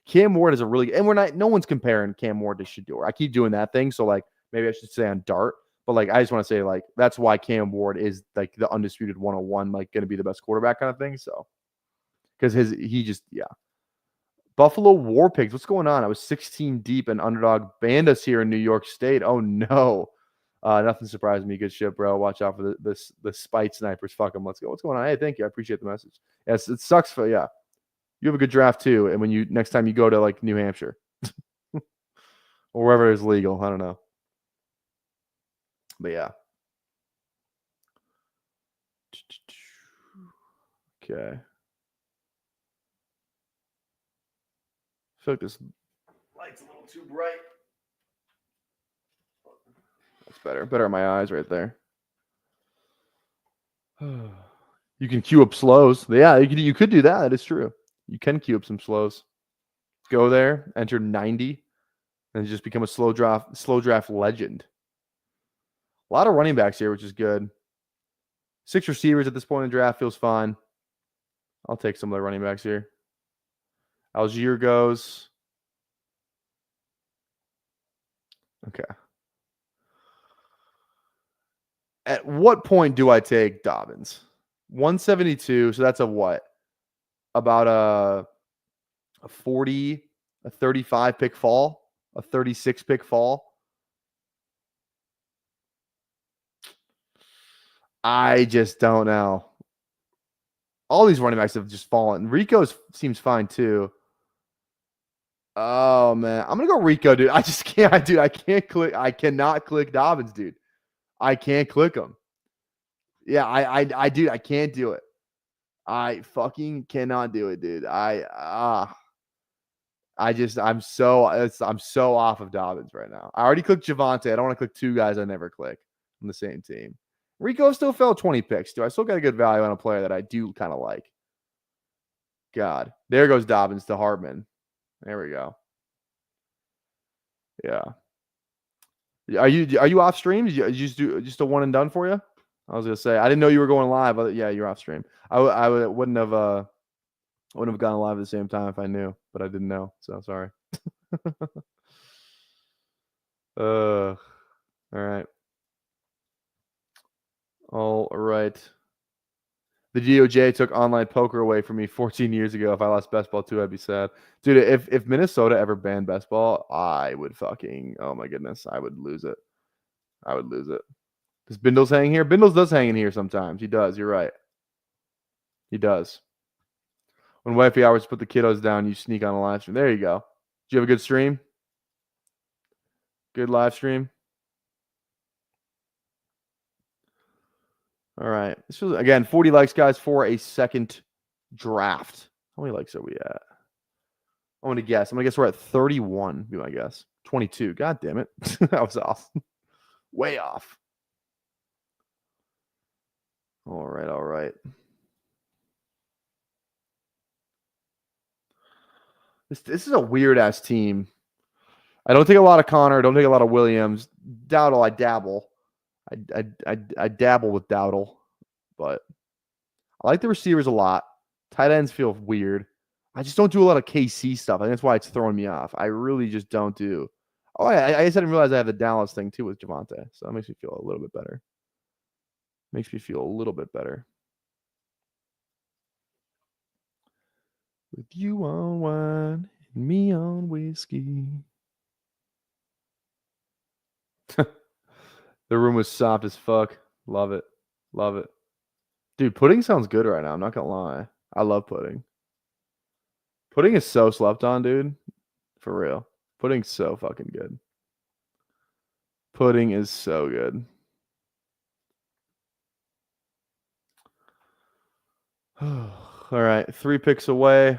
Cam Ward is a really, and no one's comparing Cam Ward to Shedeur. I keep doing that thing, so, maybe I should say on Dart. But, I just want to say, that's why Cam Ward is, the undisputed 101, going to be the best quarterback kind of thing, so. Because Buffalo War Pigs. What's going on? I was 16 deep and underdog banned us here in New York State. Oh no. Nothing surprised me. Good shit, bro. Watch out for the spite snipers. Fuck them. Let's go. What's going on? Hey, thank you. I appreciate the message. Yes, it sucks for you have a good draft too. And when next time you go to New Hampshire or wherever is legal, I don't know. But yeah. Okay. I feel like this light's a little too bright. That's better. Better on my eyes right there. You can queue up slows. Yeah, you could do that. That is true. You can queue up some slows. Go there, enter 90, and just become a slow draft legend. A lot of running backs here, which is good. 6 receivers at this point in the draft feels fine. I'll take some of the running backs here. Algier goes. Okay. At what point do I take Dobbins? 172. So that's a what? About a 40, a 35 pick fall, a 36 pick fall. I just don't know. All these running backs have just fallen. Rico seems fine too. Oh man, I'm gonna go Rico, dude. I just can't, dude. I can't click. I cannot click Dobbins, dude. I can't click him. Yeah, I dude, I can't do it. I fucking cannot do it, dude. I'm so off of Dobbins right now. I already clicked Javonte. I don't want to click 2 guys I never click on the same team. Rico still fell 20 picks, dude. I still got a good value on a player that I do kind of like. God, there goes Dobbins to Hardman. There we go. Yeah. Are you off stream? Did you just do just a one and done for you? I was gonna say I didn't know you were going live, but yeah, you're off stream. I wouldn't have gone live at the same time if I knew, but I didn't know, so sorry. All right. All right. The DOJ took online poker away from me 14 years ago. If I lost best ball too, I'd be sad. Dude, if Minnesota ever banned best ball, I would oh my goodness, I would lose it. I would lose it. Does Bindles hang here? Bindles does hang in here sometimes. He does. You're right. He does. When wifey hours put the kiddos down, you sneak on a live stream. There you go. Did you have a good stream? Good live stream? All right. This was, again, 40 likes, guys, for a second draft. How many likes are we at? I'm going to guess. We're at 31, be my guess. 22. God damn it. That was off. Way off. All right, all right. This is a weird ass team. I don't take a lot of Connor. Don't take a lot of Williams. Dowdle, I dabble. I dabble with Dowdle, but I like the receivers a lot. Tight ends feel weird. I just don't do a lot of KC stuff. I think that's why it's throwing me off. I really just don't do. Oh, I guess I didn't realize I have the Dallas thing too with Javonte, so that makes me feel a little bit better. Makes me feel a little bit better. With you on wine and me on whiskey. The room was soft as fuck. Love it. Love it. Dude, pudding sounds good right now. I'm not going to lie. I love pudding. Pudding is so slept on, dude. For real. Pudding's so fucking good. Pudding is so good. All right. 3 picks away.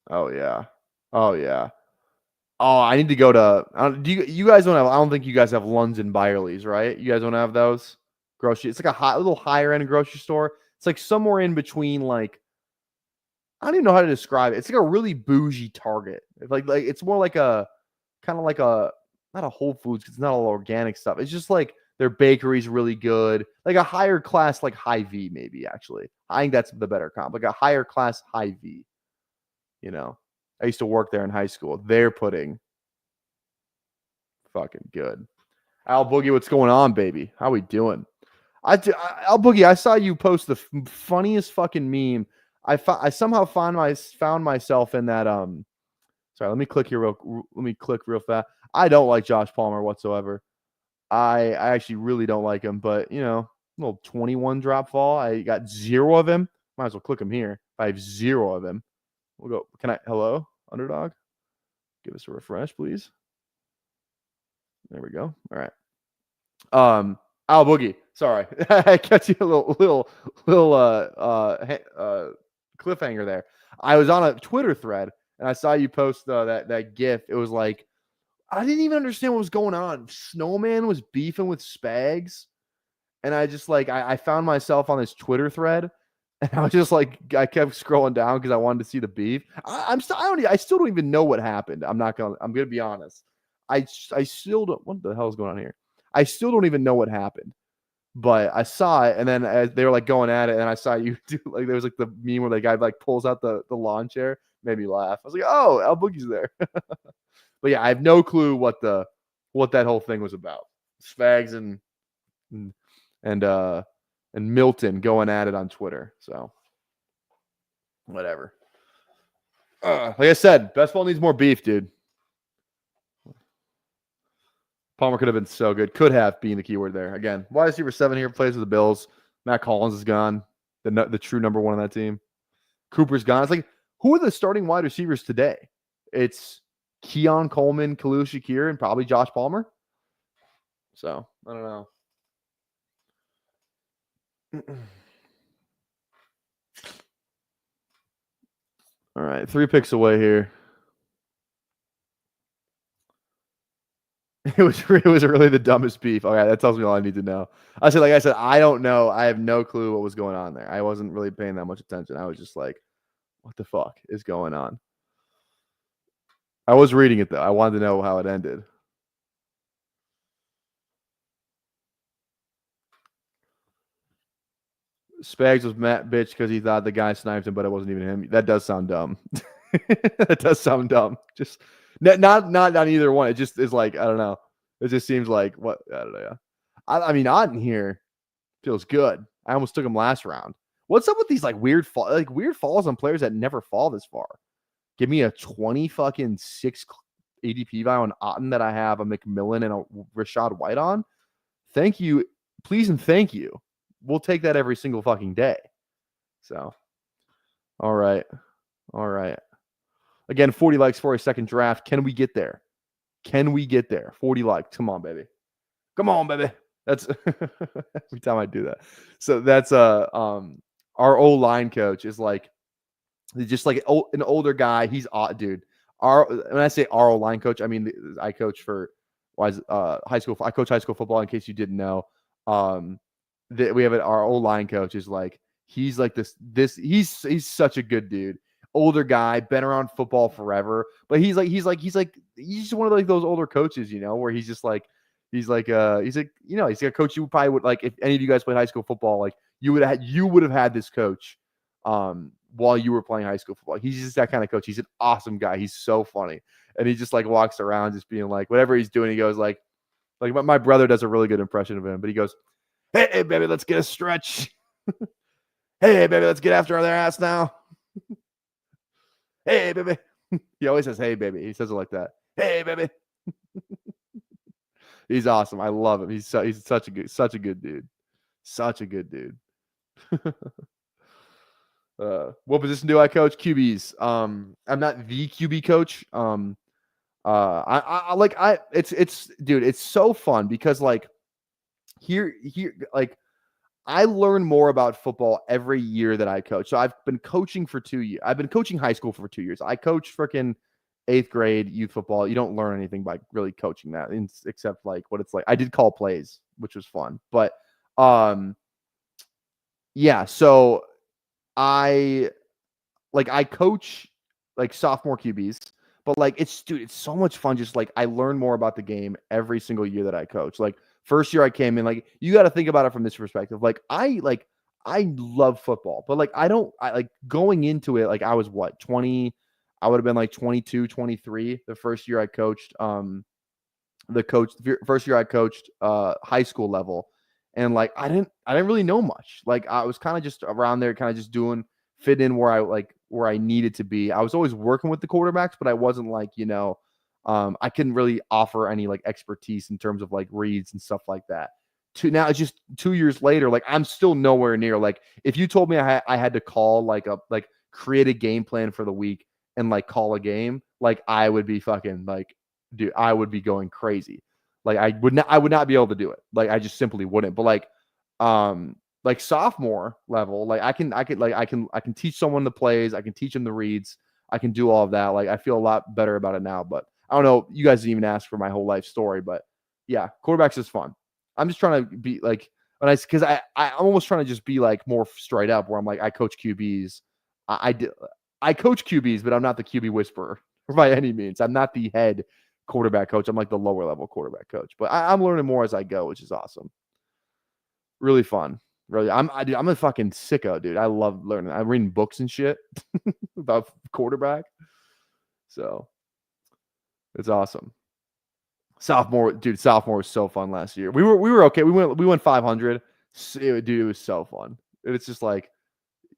Oh, yeah. Oh, yeah. Oh, I need to go to. Do you guys don't have? I don't think you guys have Lunds and Byerly's, right? You guys don't have those grocery. It's like a little higher end grocery store. It's like somewhere in between. Like I don't even know how to describe it. It's like a really bougie Target. Like it's more like a kind of like a not a Whole Foods because it's not all organic stuff. It's just like their bakery's really good. Like a higher class, like Hy-Vee maybe. Actually, I think that's the better comp. Like a higher class Hy-Vee. You know. I used to work there in high school. Their pudding, fucking good. Al Boogie, what's going on, baby? How we doing? Al Boogie, I saw you post the funniest fucking meme. I somehow found myself in that. Sorry, let me click here real fast. I don't like Josh Palmer whatsoever. I actually really don't like him. But little 21 drop fall. I got 0 of him. Might as well click him here. If I have 0 of him. We'll go. Hello, underdog? Give us a refresh, please. There we go. All right. Al Boogie. Sorry. I got you a little cliffhanger there. I was on a Twitter thread and I saw you post that GIF. It was like, I didn't even understand what was going on. Snowman was beefing with Spags. And I just I found myself on this Twitter thread. And I was just I kept scrolling down because I wanted to see the beef. I still don't even know what happened. I'm gonna be honest. I still don't. What the hell is going on here? I still don't even know what happened. But I saw it, and then as they were going at it, and I saw you do there was the meme where the guy pulls out the lawn chair, made me laugh. I was like, oh, Al Boogie's there. But yeah, I have no clue what that whole thing was about. Spags and Milton going at it on Twitter. So, whatever. Like I said, best ball needs more beef, dude. Palmer could have been so good. Could have been the keyword there. Again, wide receiver 7 here, plays with the Bills. Matt Collins is gone. The true number 1 on that team. Cooper's gone. It's like, who are the starting wide receivers today? It's Keon Coleman, Khalil Shakir, and probably Josh Palmer. So, I don't know. All right, 3 picks away here. It was really the dumbest beef. Okay, that tells me all I need to know. Like I said, I don't know. I have no clue what was going on there. I wasn't really paying that much attention. I was just like, what the fuck is going on? I was reading it though. I wanted to know how it ended. Spags was mad bitch because he thought the guy sniped him, but it wasn't even him. That does sound dumb. That does sound dumb. Just not either one. It just is I don't know. It just seems like what I don't know. Yeah. I mean, Otten here feels good. I almost took him last round. What's up with these weird falls on players that never fall this far? Give me a 6 ADP value on Otten that I have a McMillan and a Rashad White on. Thank you, please and thank you. We'll take that every single fucking day. So, all right. Again, 40 likes for a second draft. Can we get there? 40 likes. Come on, baby. That's every time I do that. So that's our O-line coach is He's just like an older guy. He's dude. When I say our line coach, I mean I coach for high school. I coach high school football. In case you didn't know, we have our old line coach is like he's like this. He's such a good dude. Older guy, been around football forever, but he's just one of like those older coaches, where he's just like he's like he's a coach you probably would like if any of you guys played high school football, like you would have had this coach while you were playing high school football. He's just that kind of coach. He's an awesome guy. He's so funny. And he just like walks around just being like, whatever he's doing, he goes like my brother does a really good impression of him, but he goes, hey baby, let's get a stretch. Hey baby, let's get after their ass now. Hey baby. He always says, hey baby. He says it like that. Hey baby. He's awesome. I love him. He's such a good dude. Such a good dude. What position do I coach? QBs. I'm not the QB coach. Dude, it's so fun because like here, like I learn more about football every year that I coach. So I've been coaching for 2 years. I've been coaching high school for 2 years. I coach freaking 8th grade youth football. You don't learn anything by really coaching that except like what it's like. I did call plays, which was fun, but yeah. So I coach like sophomore QBs, but like it's so much fun. Just like I learn more about the game every single year that I coach. Like first year I came in, like you got to think about it from this perspective. Like I love football, but like I like going into it, like I was 20, I would have been like 22, 23 the first year I coached first year I coached high school level. And like I didn't really know much. Like I was kind of just around there, kind of just fit in where I needed to be. I was always working with the quarterbacks, but I wasn't like, I couldn't really offer any like expertise in terms of like reads and stuff like that. Now it's just 2 years later, like I'm still nowhere near. Like if you told me I had to call create a game plan for the week and like call a game, like I would be fucking like, dude, I would be going crazy. Like I would not be able to do it. Like I just simply wouldn't. But like sophomore level, like I can teach someone the plays, I can teach them the reads, I can do all of that. Like I feel a lot better about it now. But I don't know, you guys didn't even ask for my whole life story, but yeah, quarterbacks is fun. I'm just trying to be like I'm almost trying to just be like more straight up where I'm like I coach QBs. I coach QBs, but I'm not the QB whisperer by any means. I'm not the head quarterback coach. I'm like the lower level quarterback coach, but I'm learning more as I go, which is awesome. Really fun. Really, I'm a fucking sicko, dude. I love learning. I'm reading books and shit about quarterback. So it's awesome. Sophomore was so fun last year. We were okay. We went 500. Dude, it was so fun. It's just like,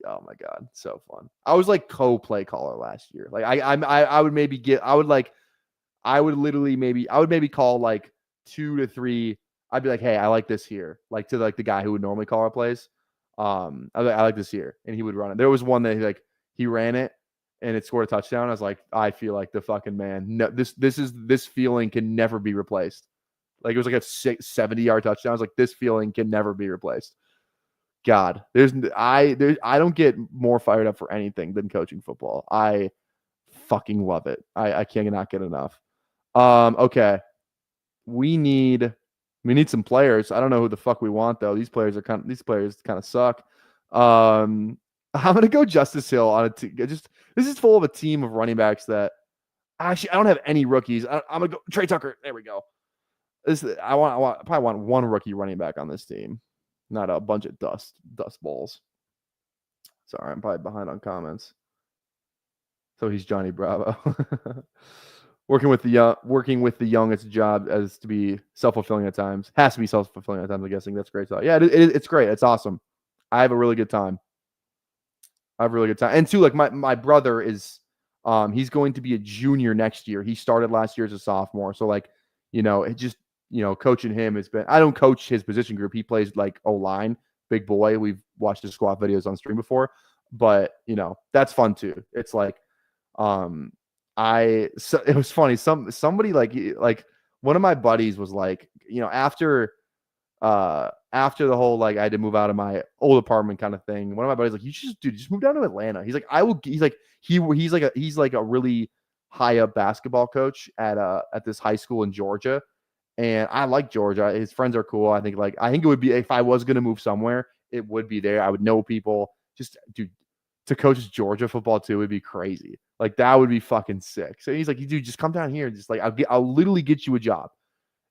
oh my god, so fun. I was like co-play caller last year. Like I would maybe I would maybe call like 2 to 3. I'd be like, hey, I like this here. Like to like the guy who would normally call our plays. I like this here. And he would run it. There was one that he ran it and it scored a touchdown. I was like, I feel like the fucking man. No, this feeling can never be replaced. Like it was like a 70-yard touchdown. I was like, this feeling can never be replaced. God, I don't get more fired up for anything than coaching football. I fucking love it. I cannot get enough. Okay. We need some players. I don't know who the fuck we want though. These players kind of suck. I'm gonna go Justice Hill on a team. This is full of a team of running backs that actually I don't have any rookies. I'm gonna go Trey Tucker. There we go. I probably want one rookie running back on this team, not a bunch of dust balls. Sorry, I'm probably behind on comments. So he's Johnny Bravo. Working with the young, it's a job as to be self-fulfilling at times. Has to be self-fulfilling at times, I'm guessing. That's great. So yeah, it's great. It's awesome. I have a really good time. And too, like my brother is, he's going to be a junior next year. He started last year as a sophomore. So like, it just, coaching him has been, I don't coach his position group. He plays like O-line, big boy. We've watched his squat videos on stream before, but that's fun too. It's like, it was funny. Somebody like one of my buddies was like, after after the whole like I had to move out of my old apartment kind of thing, one of my buddies like, you should just move down to Atlanta. He's like, I will. He's like a really high up basketball coach at this high school in Georgia, and I like Georgia. His friends are cool. I think it would be, if I was gonna move somewhere, it would be there. I would know people. Just dude, to coach Georgia football too would be crazy. Like that would be fucking sick. So he's like, dude, just come down here and just like I'll literally get you a job.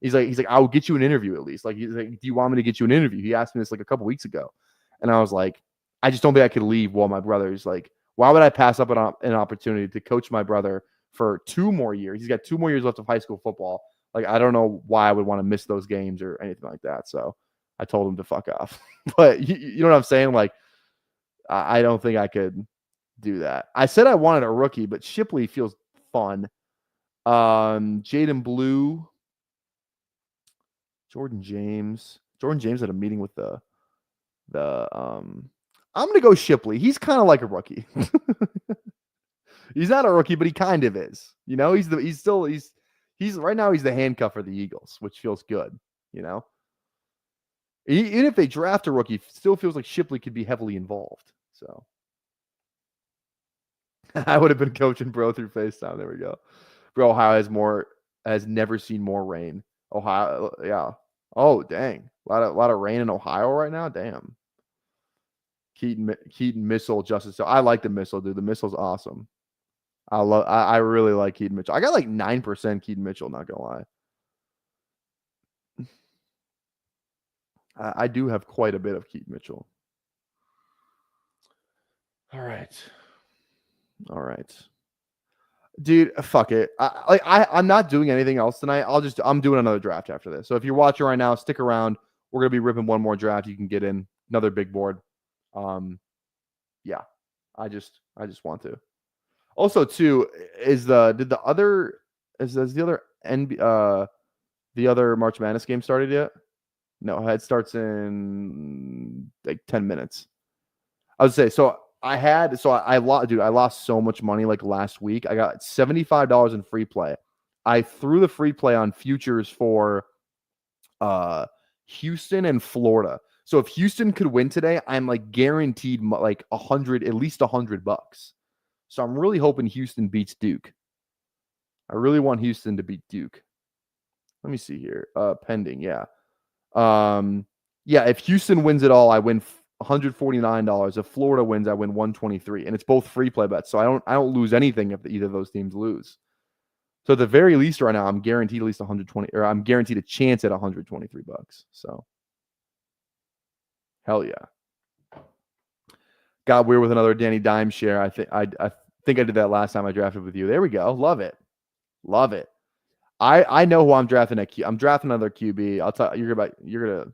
He's like, I'll get you an interview at least. Like, he's like, do you want me to get you an interview? He asked me this like a couple weeks ago. And I was like, I just don't think I could leave while my brother's like, why would I pass up an opportunity to coach my brother for 2 more years? He's got 2 more years left of high school football. Like, I don't know why I would want to miss those games or anything like that. So I told him to fuck off. But you know what I'm saying? Like, I don't think I could do that. I said I wanted a rookie, but Shipley feels fun. Jaden Blue. Jordan James had a meeting with the I'm gonna go Shipley. He's kind of like a rookie. He's not a rookie, but he kind of is. You know, he's right now he's the handcuff for the Eagles, which feels good. You know, even if they draft a rookie, it still feels like Shipley could be heavily involved. So I would have been coaching bro through FaceTime. There we go. Bro, Ohio has never seen more rain. Ohio, yeah. Oh, dang. A lot of rain in Ohio right now. Damn. Keaton Missile, Justice. So I like the Missile, dude. The Missile's awesome. I really like Keaton Mitchell. I got like 9% Keaton Mitchell, not gonna lie. I do have quite a bit of Keaton Mitchell. All right. Dude, fuck it. I'm not doing anything else tonight. I'm doing another draft after this. So if you're watching right now, stick around. We're gonna be ripping one more draft. You can get in another big board. Yeah. I just want to. Also, too, the other March Madness game started yet? No, it starts in like 10 minutes. I would say so. I lost so much money like last week. I got $75 in free play. I threw the free play on futures for Houston and Florida. So if Houston could win today, I'm like guaranteed like at least $100. So I'm really hoping Houston beats Duke. I really want Houston to beat Duke. Let me see here. Pending, yeah. If Houston wins it all, I win $149. If Florida wins, I win $123, and it's both free play bets. So I don't lose anything if either of those teams lose. So at the very least, right now, I'm guaranteed at least 120, or I'm guaranteed a chance at $123. So hell yeah. Got weird with another Danny Dime share. I think I did that last time I drafted with you. There we go. Love it. I know who I'm drafting at I'm drafting another QB. I'll tell you, you're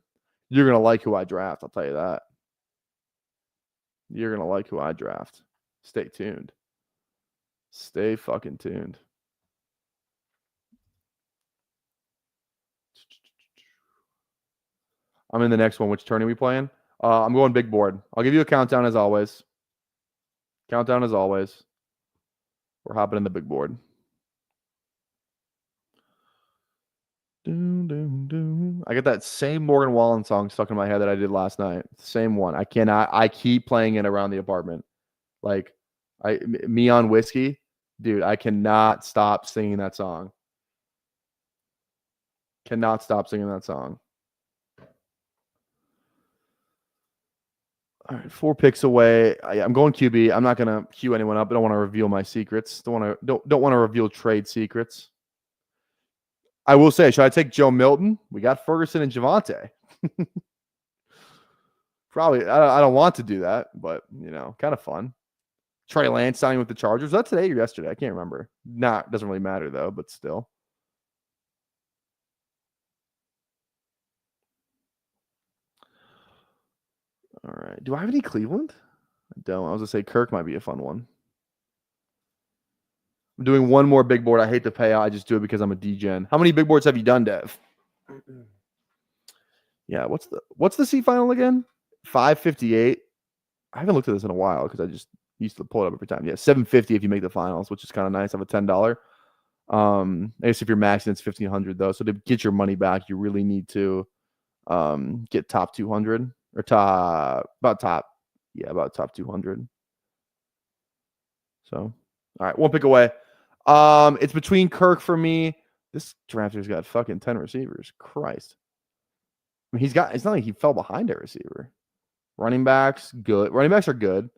gonna like who I draft. I'll tell you that. You're gonna like who I draft. Stay tuned. Stay fucking tuned. I'm in the next one. Which turn are we playing? I'm going big board. I'll give you a countdown as always. We're hopping in the big board. I got that same Morgan Wallen song stuck in my head that I did last night. Same one. I keep playing it around the apartment. Like me on whiskey, dude, I cannot stop singing that song. All right, 4 picks away. I'm going QB. I'm not gonna queue anyone up. I don't want to reveal my secrets. Don't want to reveal trade secrets. I will say, should I take Joe Milton? We got Ferguson and Javonte. Probably. I don't want to do that, but kind of fun. Trey Lance signing with the Chargers. Was that today or yesterday? I can't remember. Doesn't really matter though, but still. All right. Do I have any Cleveland? I don't. I was gonna say Kirk might be a fun one. I'm doing one more big board. I hate to pay out. I just do it because I'm a degen. How many big boards have you done, Dev? Yeah. What's the C final again? 558. I haven't looked at this in a while because I just used to pull it up every time. Yeah, 750 if you make the finals, which is kind of nice. I have a $10. I guess if you're maxing, it's $1,500 though. So to get your money back, you really need to get top 200 or about top 200. So, all right, one pick away. It's between Kirk for me. This drafter's got fucking 10 receivers. Christ. I mean, it's not like he fell behind a receiver. Running backs, good. Running backs are good.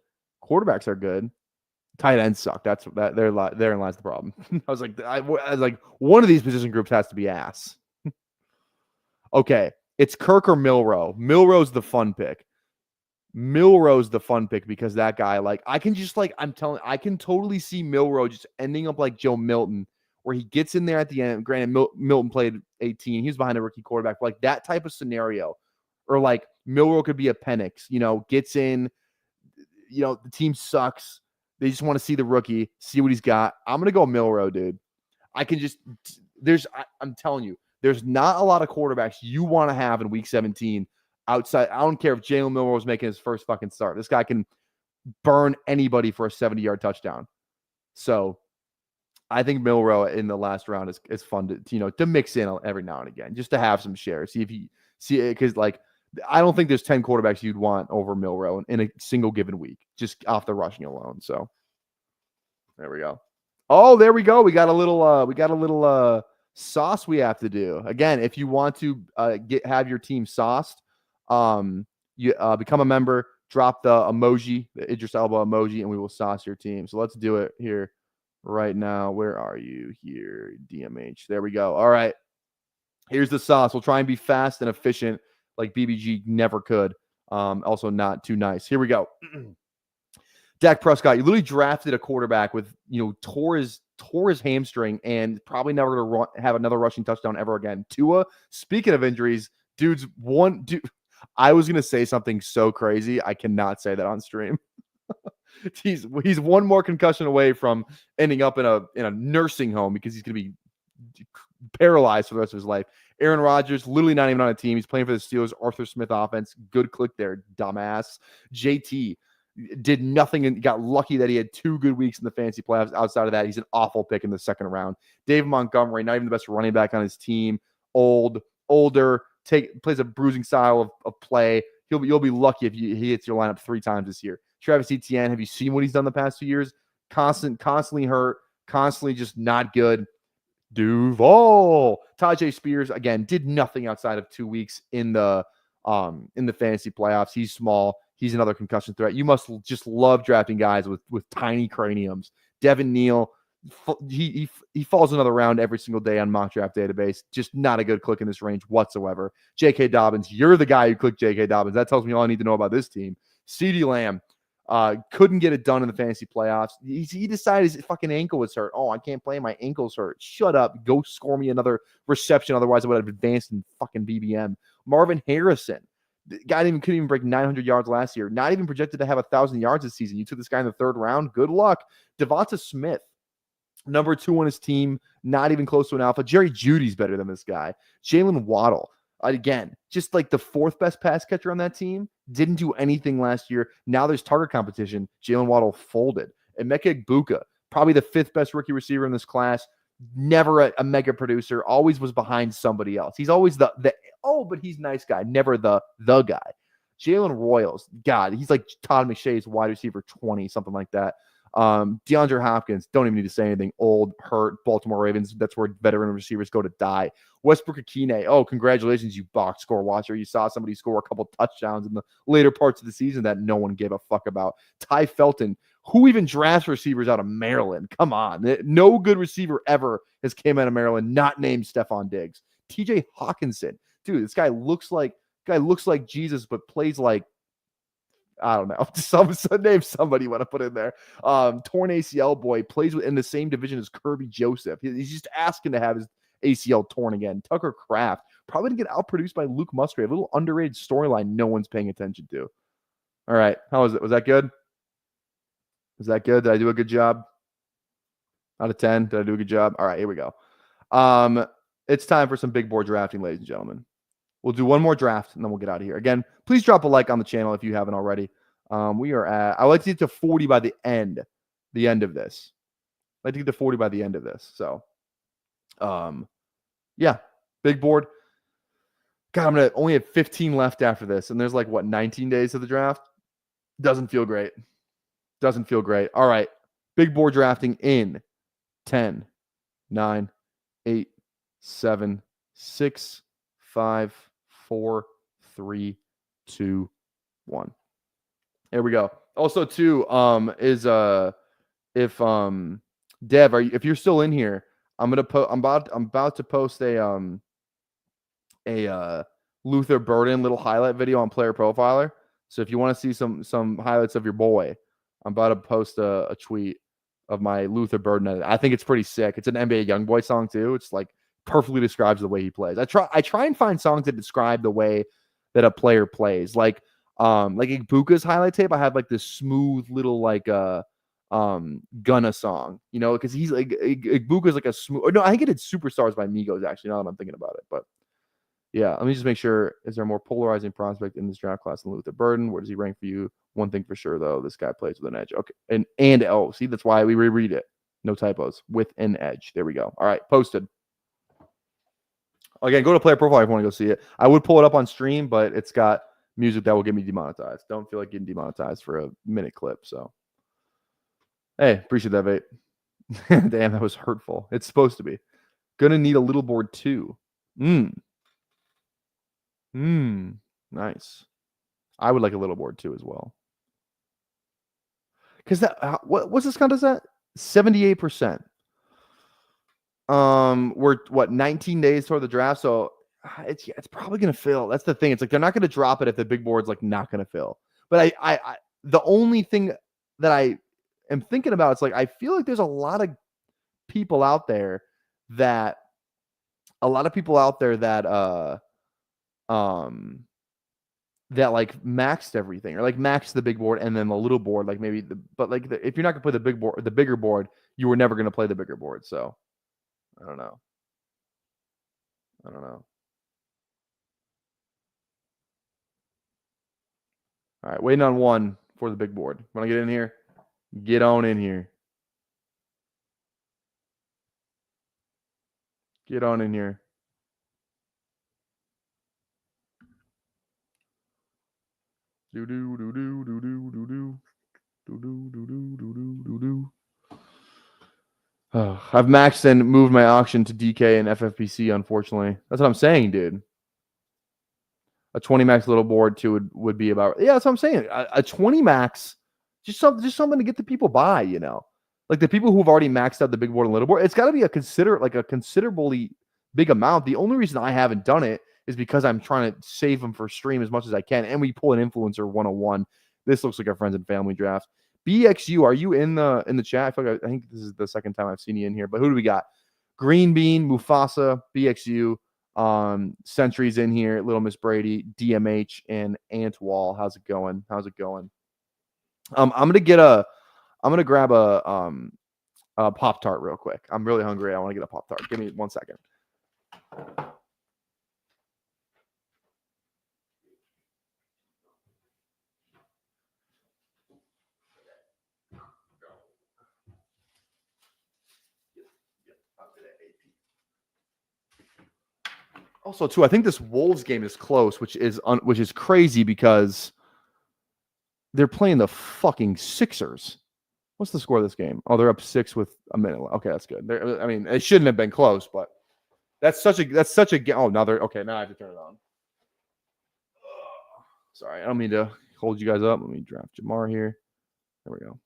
Quarterbacks are good. Tight ends suck. Therein lies the problem. I was like, one of these position groups has to be ass. Okay, it's Kirk or Milroe. Milroe's the fun pick. Because that guy, like, I can totally see Milroe just ending up like Joe Milton, where he gets in there at the end. Granted, Milton played 18. He was behind a rookie quarterback. But like that type of scenario, or like Milroe could be a Penix, gets in, the team sucks. They just want to see the rookie, see what he's got. I'm going to go Milroe, dude. I'm telling you, there's not a lot of quarterbacks you want to have in week 17 outside. I don't care if Jalen Milroe is making his first fucking start. This guy can burn anybody for a 70-yard touchdown. So I think Milroe in the last round is fun to mix in every now and again, just to have some shares. Because like, I don't think there's 10 quarterbacks you'd want over Milroe in a single given week, just off the rushing alone. So there we go. Oh, there we go. We got a little sauce we have to do. Again, if you want to have your team sauced, you become a member, drop the emoji, the Idris Elba emoji, and we will sauce your team. So let's do it here right now. Where are you here? DMH. There we go. All right. Here's the sauce. We'll try and be fast and efficient like BBG never could. Also not too nice. Here we go. Dak Prescott, you literally drafted a quarterback with, tore his hamstring and probably never going to have another rushing touchdown ever again. Tua, speaking of injuries, dude, I was going to say something so crazy. I cannot say that on stream. He's one more concussion away from ending up in a nursing home because he's going to be paralyzed for the rest of his life. Aaron Rodgers, literally not even on a team. He's playing for the Steelers. Arthur Smith offense. Good click there, dumbass. JT did nothing and got lucky that he had 2 good weeks in the fantasy playoffs. Outside of that, he's an awful pick in the second round. Dave Montgomery, not even the best running back on his team. Older, plays a bruising style of play. You'll be lucky if he hits your lineup 3 times this year. Travis Etienne, have you seen what he's done the past 2 years? Constantly hurt, constantly just not good. Duval. Tajay Spears, again, did nothing outside of 2 weeks in the fantasy playoffs. He's small. He's another concussion threat. You must just love drafting guys with tiny craniums. Devin Neal, he falls another round every single day on mock draft database. Just not a good click in this range whatsoever. J.K. Dobbins, you're the guy who clicked J.K. Dobbins. That tells me all I need to know about this team. CeeDee Lamb, couldn't get it done in the fantasy playoffs. He decided his fucking ankle was hurt. Oh, I can't play. My ankle's hurt. Shut up. Go score me another reception. Otherwise, I would have advanced in fucking BBM. Marvin Harrison. The guy couldn't even break 900 yards last year. Not even projected to have 1,000 yards this season. You took this guy in the 3rd round. Good luck. Devonta Smith, number 2 on his team. Not even close to an alpha. Jerry Jeudy's better than this guy. Jalen Waddle. Again, just like the 4th best pass catcher on that team. Didn't do anything last year. Now there's target competition. Jalen Waddle folded. And Emeka Egbuka, probably the 5th best rookie receiver in this class. Never a mega producer. Always was behind somebody else. He's always but he's a nice guy. Never the guy. Jalen Royals, God, he's like Todd McShay's wide receiver 20, something like that. DeAndre Hopkins, don't even need to say anything. Old, hurt, Baltimore Ravens. That's where veteran receivers go to die. Westbrook Akine, oh, congratulations, you box score watcher. You saw somebody score a couple touchdowns in the later parts of the season that no one gave a fuck about. Ty Felton, who even drafts receivers out of Maryland? Come on. No good receiver ever has came out of Maryland, not named Stephon Diggs. TJ Hawkinson, dude, this guy looks like Jesus, but plays like, I don't know. Some name somebody want to put in there. Torn ACL boy plays in the same division as Kirby Joseph. He's just asking to have his ACL torn again. Tucker Kraft probably to get outproduced by Luke Musgrave. A little underrated storyline no one's paying attention to. All right, how was it? Was that good? Was that good? Did I do a good job? Out of 10, did I do a good job? All right, here we go. It's time for some big board drafting, ladies and gentlemen. We'll do one more draft, and then we'll get out of here. Again, please drop a like on the channel if you haven't already. We are at, I like to get to 40 by the end of this. I like to get to 40 by the end of this. So, yeah, big board. God, I'm gonna only have 15 left after this, and there's like what 19 days of the draft. Doesn't feel great. Doesn't feel great. All right, big board drafting in 10, 9, 8, 7, 6, 5, 4, 3, 2, 1. There we go. Also, too, is if Dev, if you're still in here, I'm about to post a Luther Burden little highlight video on Player Profiler. So if you want to see some highlights of your boy, I'm about to post a tweet of my Luther Burden edit. I think it's pretty sick. It's an NBA YoungBoy song too. It's like perfectly describes the way he plays. I try and find songs that describe the way that a player plays. Like Ibuka's highlight tape, I have like this smooth little like Gunna song, you know, because he's like Ibuka's like a smooth. Or no, I think it did Superstars by Migos actually. Now that I'm thinking about it, but yeah, let me just make sure. Is there a more polarizing prospect in this draft class than Luther Burden? Where does he rank for you? One thing for sure, though, this guy plays with an edge. Okay, and oh, see, that's why we reread it. No typos. With an edge. There we go. All right, posted. Again, go to Player Profile if you want to go see it. I would pull it up on stream, but it's got music that will get me demonetized. Don't feel like getting demonetized for a minute clip. So, hey, appreciate that, Vate. Damn, that was hurtful. It's supposed to be. Gonna need a little board too. Nice. I would like a little board too as well. Because that what's this contest at? 78%. We're what 19 days toward the draft, so it's probably gonna fill. That's the thing. It's like they're not gonna drop it if the big board's like not gonna fill. But I the only thing that I am thinking about is like I feel like there's a lot of people out there that that like maxed everything or like maxed the big board and then the little board, like maybe if you're not gonna play the bigger board, you were never gonna play the bigger board. So I don't know. All right, waiting on one for the big board. Want to get in here? Get on in here. Get on in here. Do do do do do do do do do do do do do do do. I've maxed and moved my auction to DK and FFPC, unfortunately. That's what I'm saying, dude. A 20 max little board too would be about, yeah, that's what I'm saying. A 20 max, just something to get the people by, you know. Like the people who've already maxed out the big board and little board, it's got to be a considerably big amount. The only reason I haven't done it is because I'm trying to save them for stream as much as I can. And we pull an influencer 101. This looks like a friends and family draft. BXU, are you in the chat? I think this is the second time I've seen you in here. But who do we got? Green Bean, Mufasa, BXU, Sentry's in here, Little Miss Brady, DMH, and Ant Wall. How's it going? I'm gonna grab a Pop-Tart real quick. I'm really hungry. I want to get a Pop-Tart. Give me 1 second. Also, too, I think this Wolves game is close, which is crazy because they're playing the fucking Sixers. What's the score of this game? Oh, they're up 6 with a minute left. Okay, that's good. I mean, it shouldn't have been close, but that's such a game. Oh, now I have to turn it on. Sorry, I don't mean to hold you guys up. Let me draft Jamar here. There we go.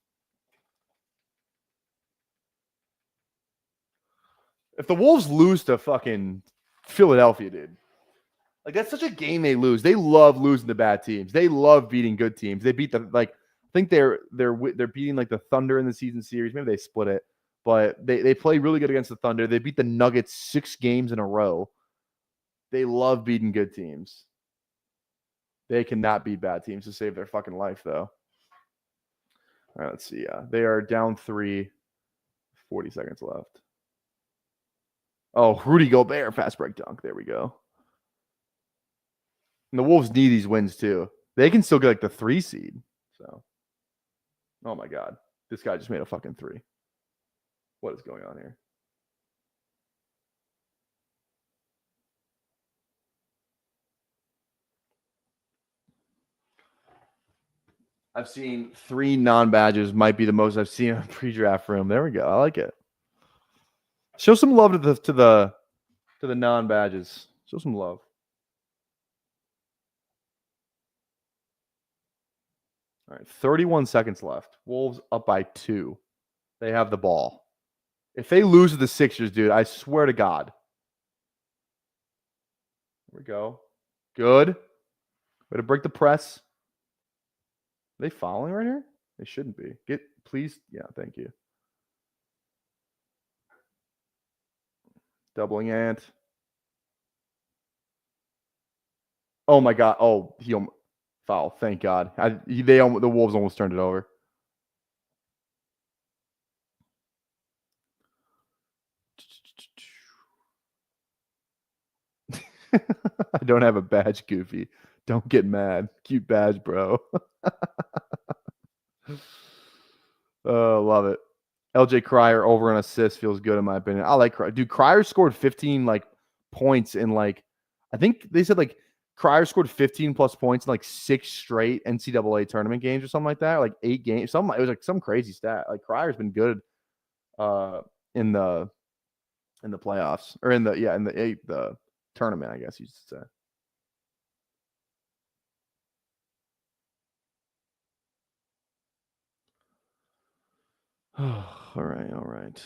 If the Wolves lose to fucking Philadelphia, dude, like that's such a game they lose. They love losing to bad teams. They love beating good teams. They beat I think they're beating like the Thunder in the season series. Maybe they split it, but they play really good against the Thunder. They beat the Nuggets 6 games in a row. They love beating good teams. They cannot beat bad teams to save their fucking life, though. All right, let's see. They are down 3, 40 seconds left. Oh, Rudy Gobert, fast break dunk. There we go. And the Wolves need these wins, too. They can still get like the 3 seed. So, oh my God. This guy just made a fucking 3. What is going on here? I've seen 3 non-badges. Might be the most I've seen in a pre-draft room. There we go. I like it. Show some love to the non-badges. Show some love. All right, 31 seconds left. Wolves up by 2. They have the ball. If they lose to the Sixers, dude, I swear to God. There we go. Good. Way to break the press. Are they fouling right here? They shouldn't be. Please. Yeah, thank you. Doubling Ant. Oh my God. Oh, he foul. Thank God. The Wolves almost turned it over. I don't have a badge, Goofy. Don't get mad. Cute badge, bro. Oh, love it. LJ Cryer over an assist feels good in my opinion. I like Cryer. Dude, Cryer scored 15 points in I think they said Cryer scored 15 plus points in 6 straight NCAA tournament games or something like that. 8 games. It was some crazy stat. Cryer's been good in the playoffs or in the tournament, I guess you should say. All right.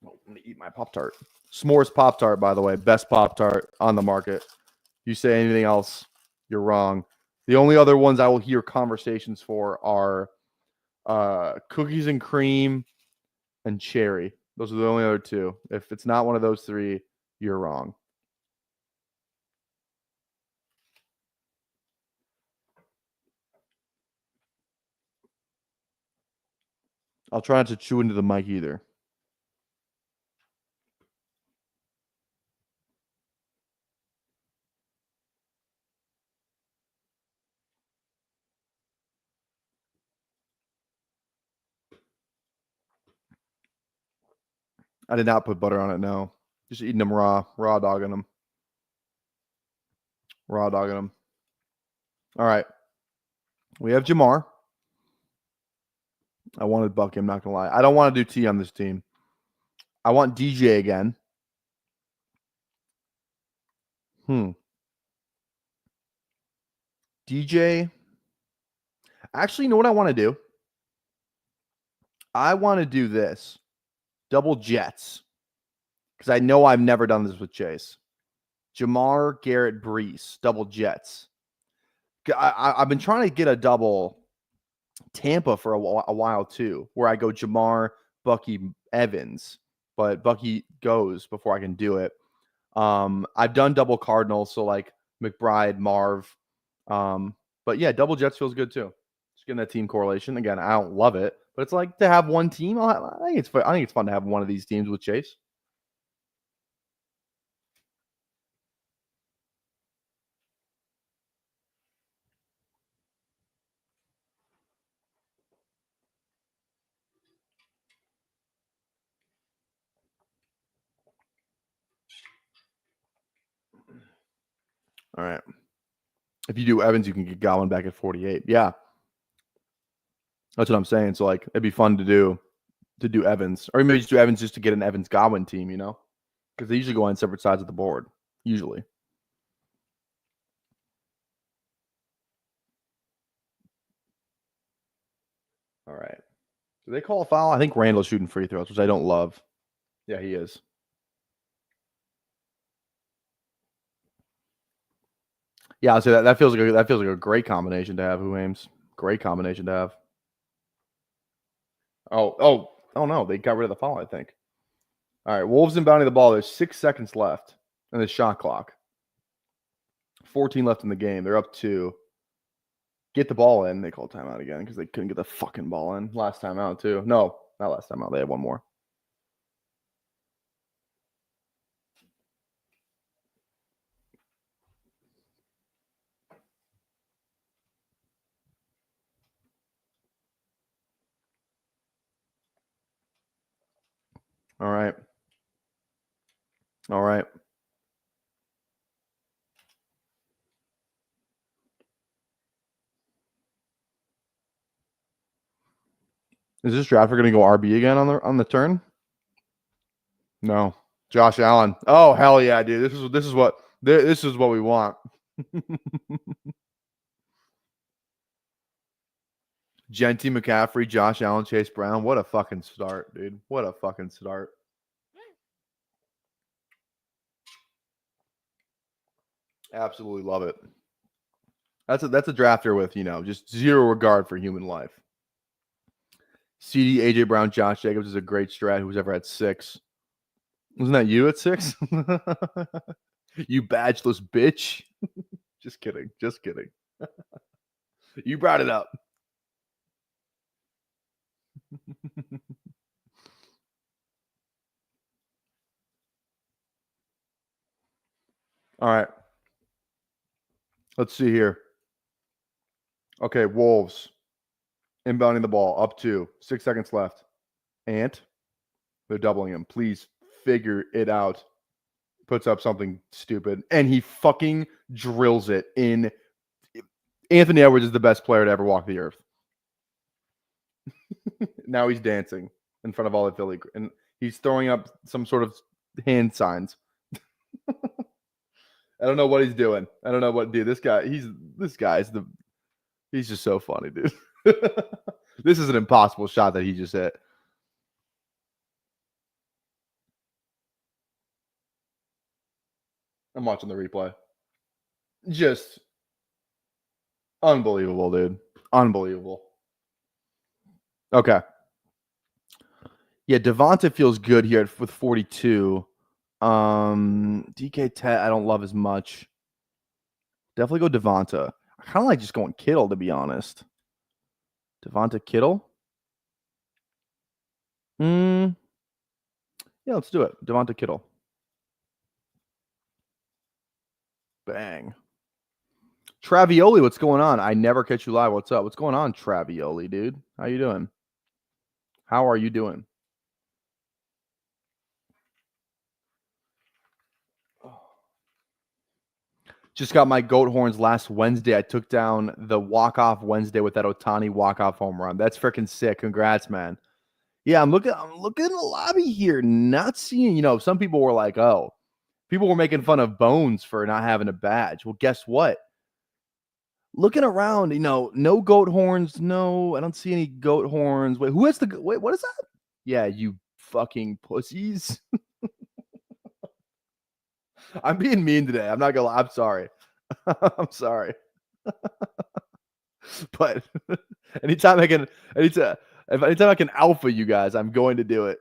Oh, I'm gonna eat my Pop-Tart. S'mores Pop-Tart, by the way, best Pop-Tart on the market. You say anything else, you're wrong. The only other ones I will hear conversations for are cookies and cream and cherry. Those are the only other 2. If it's not one of those 3, you're wrong. I'll try not to chew into the mic either. I did not put butter on it, no. Just eating them raw dogging them. Raw dogging them. All right. We have Jamar. I wanted Bucky, I'm not going to lie. I don't want to do T on this team. I want DJ again. DJ. Actually, you know what I want to do? I want to do this. Double Jets. Because I know I've never done this with Chase. Jamar, Garrett, Brees. Double Jets. I've been trying to get a double Tampa for a while too, where I go Jamar, Bucky, Evans. But Bucky goes before I can do it. I've done double Cardinals, so McBride, Marv. But yeah, double Jets feels good too. Just getting that team correlation. Again, I don't love it, but it's to have one team. I think it's fun. I think it's fun to have one of these teams with Chase. All right. If you do Evans, you can get Godwin back at 48. Yeah. That's what I'm saying. So it'd be fun to do Evans, or maybe just do Evans just to get an Evans Godwin team, because they usually go on separate sides of the board. Usually. All right. Do they call a foul? I think Randall's shooting free throws, which I don't love. Yeah, he is. Yeah, so that feels like a great combination to have. Who aims? Great combination to have. Oh no, they got rid of the foul, I think. All right, Wolves inbounding the ball. There's 6 seconds left in the shot clock. 14 left in the game. They're up 2. Get the ball in. They call timeout again because they couldn't get the fucking ball in last time out too. No, not last time out. They had one more. All right. All right. Is this drafter going to go RB again on the turn? No. Josh Allen. Oh, hell yeah, dude. This is what we want. Genty, McCaffrey, Josh Allen, Chase Brown. What a fucking start, dude. What a fucking start. Absolutely love it. That's a drafter with, just zero regard for human life. CD, AJ Brown, Josh Jacobs is a great strat. Who's ever had 6? Wasn't that you at 6? You badgeless bitch. Just kidding. Just kidding. You brought it up. All right. Let's see here. Okay, Wolves. Inbounding the ball. Up 2. 6 seconds left. Ant. They're doubling him. Please figure it out. Puts up something stupid. And he fucking drills it in. Anthony Edwards is the best player to ever walk the earth. Now he's dancing in front of all the Philly. And he's throwing up some sort of hand signs. I don't know what he's doing. I don't know what, dude. This guy he's just so funny, dude. This is an impossible shot that he just hit. I'm watching the replay. Just unbelievable, dude. Unbelievable. Okay. Yeah, Devonta feels good here with 42. DK Tet, I don't love as much. Definitely go Devonta. I kind of like just going Kittle, to be honest. Devonta Kittle? Yeah, let's do it. Devonta Kittle. Bang. Travioli, what's going on? I never catch you live. What's up? What's going on, Travioli, dude? How you doing? How are you doing? Just got my goat horns last Wednesday. I took down the walk-off Wednesday with that Ohtani walk-off home run. That's freaking sick. Congrats, man. Yeah, I'm looking in the lobby here, not seeing, some people were like, oh, people were making fun of Bones for not having a badge. Well, guess what? Looking around, no goat horns. No, I don't see any goat horns. Wait, what is that? Yeah, you fucking pussies. I'm being mean today. I'm not gonna lie. I'm sorry. I'm sorry. But anytime I can alpha you guys, I'm going to do it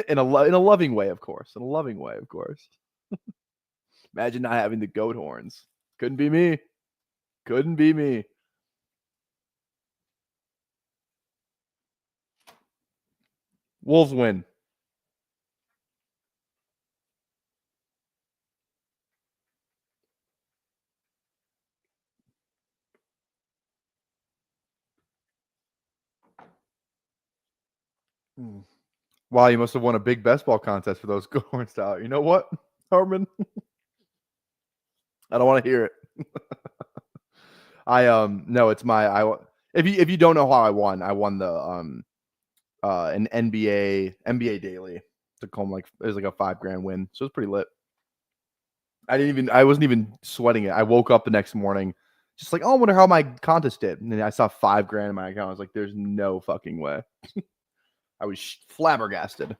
in a loving way, of course. In a loving way, of course. Imagine not having the goat horns. Couldn't be me. Couldn't be me. Wolves win. Wow, you must have won a big best ball contest for those goat horns out. You know what, Harmon? I don't want to hear it. No, it's if you don't know how I won the an NBA daily to come, like it was like a $5,000 win, so it was pretty lit. I wasn't even sweating it. I woke up the next morning just like, oh, I wonder how my contest did, and then I saw $5,000 in my account. I was like, there's no fucking way. I was flabbergasted.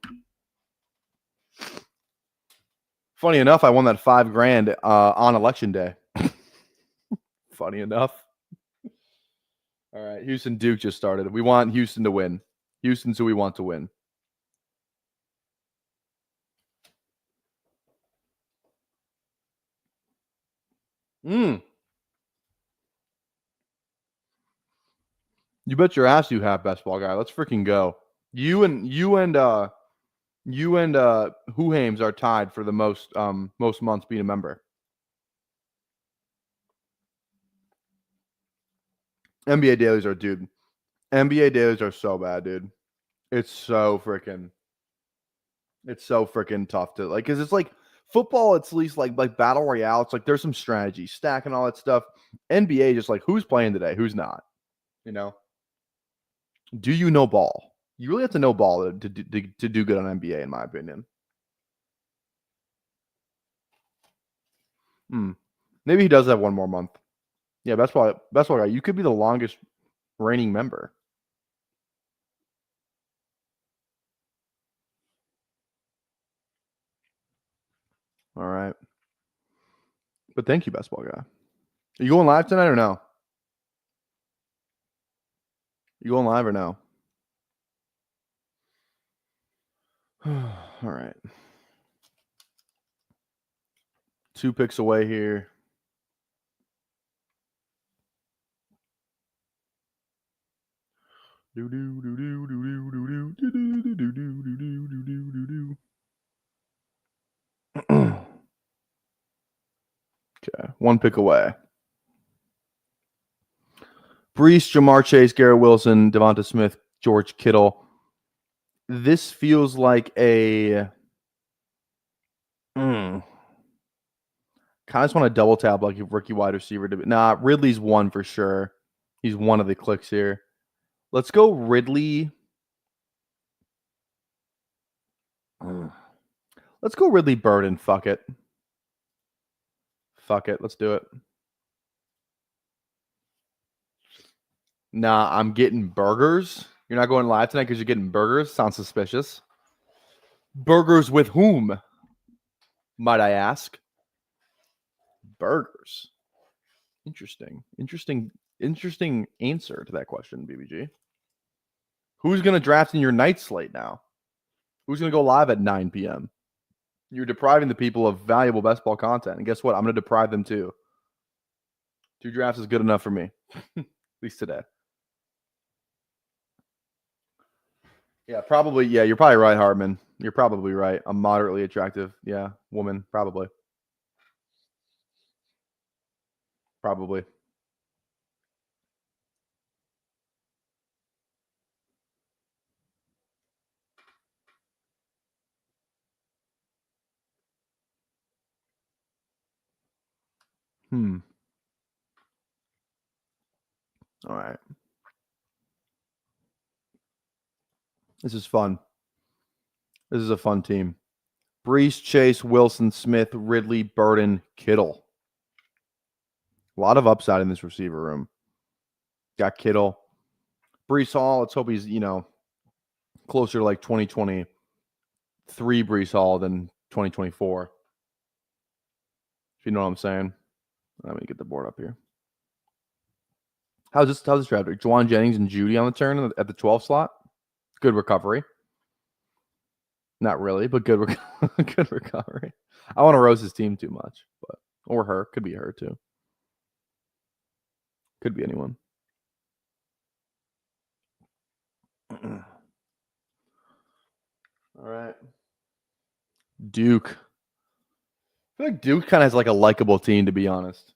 Funny enough, I won that $5,000 on election day. Funny enough. All right, Houston Duke just started. We want Houston to win. Houston's who we want to win. You bet your ass you have, best ball guy. Let's freaking go. You and Who-Hames are tied for the most months being a member. NBA dailies are, dude. NBA dailies are so bad, dude. It's so freaking tough to like, because it's like football. It's at least like battle royale. It's like there's some strategy, stack, and all that stuff. NBA just like who's playing today, who's not. Do you know ball? You really have to know ball to do good on NBA, in my opinion. Maybe he does have one more month. Yeah, best ball guy. You could be the longest reigning member. All right. But thank you, best ball guy. Are you going live tonight or no? You going live or no? All right. 2 picks away here. Okay, 1 pick away. Brees, Jamar Chase, Garrett Wilson, Devonta Smith, George Kittle. This feels like a kind of just want to double tap like a rookie wide receiver. Nah, Ridley's 1 for sure. He's 1 of the clicks here. Let's go Ridley. Let's go Ridley Burden. Fuck it. Let's do it. Nah, I'm getting burgers. You're not going live tonight because you're getting burgers? Sounds suspicious. Burgers with whom, might I ask? Burgers. Interesting answer to that question, BBG. Who's going to draft in your night slate now? Who's going to go live at 9 p.m.? You're depriving the people of valuable best ball content. And guess what? I'm going to deprive them too. 2 drafts is good enough for me, at least today. Yeah, probably. Yeah, you're probably right, Hartman. You're probably right. A moderately attractive, woman, probably. Probably. All right. This is fun. This is a fun team. Brees, Chase, Wilson, Smith, Ridley, Burden, Kittle. A lot of upside in this receiver room. Got Kittle. Brees Hall, let's hope he's, closer to like 2023 Brees Hall than 2024. If you know what I'm saying. Let me get the board up here. How's this draft? Juwan Jennings and Judy on the turn at the 12 slot. Good recovery. Not really, but good recovery. I want to roast his team too much, or her. Could be her too. Could be anyone. All right. Duke. I feel like Duke kind of has like a likable team, to be honest.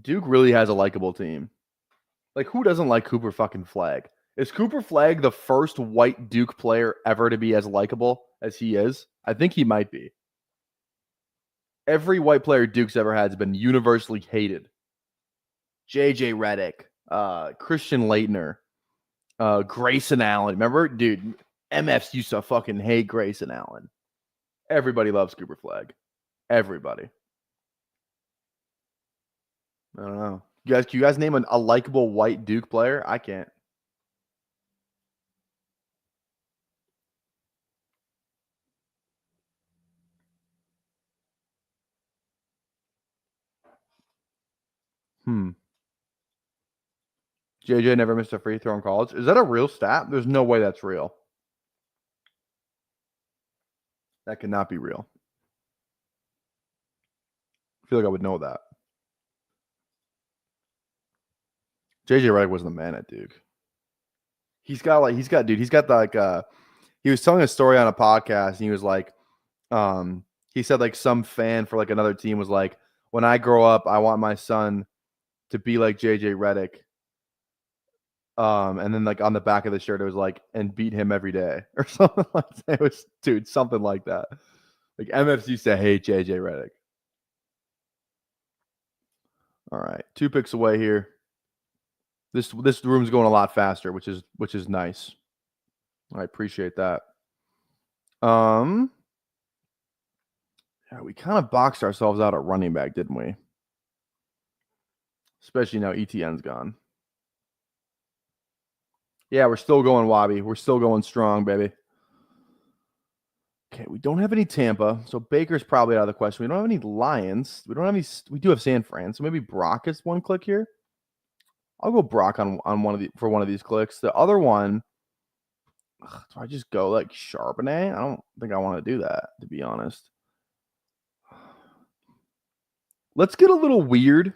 Duke really has a likable team. Like, who doesn't like Cooper fucking Flagg? Is Cooper Flagg the first white Duke player ever to be as likable as he is? I think he might be. Every white player Duke's ever had has been universally hated. JJ Redick, Christian Laettner, Grayson Allen. Remember? Dude, MFs used to fucking hate Grayson Allen. Everybody loves Cooper Flagg. Everybody. I don't know. Can you guys name a likable white Duke player? I can't. JJ never missed a free throw in college. Is that a real stat? There's no way that's real. That cannot be real. I feel like I would know that. JJ Redick was the man at Duke. He was telling a story on a podcast, and he was like, he said like some fan for like another team was like, when I grow up, I want my son to be like JJ Redick. And then like on the back of the shirt, it was like, and beat him every day or something like that. It was, dude, something like that. Like MFs used to hate JJ Redick. All right, 2 picks away here. This room's going a lot faster, which is nice. I appreciate that. Yeah, we kind of boxed ourselves out at running back, didn't we? Especially now ETN's gone. Yeah, we're still going Wabi. We're still going strong, baby. Okay, we don't have any Tampa, so Baker's probably out of the question. We don't have any Lions. We don't have any. We do have San Fran, so maybe Brock is one click here. I'll go Brock on one of these clicks. The other one, do I just go like Charbonnet? I don't think I want to do that, to be honest. Let's get a little weird.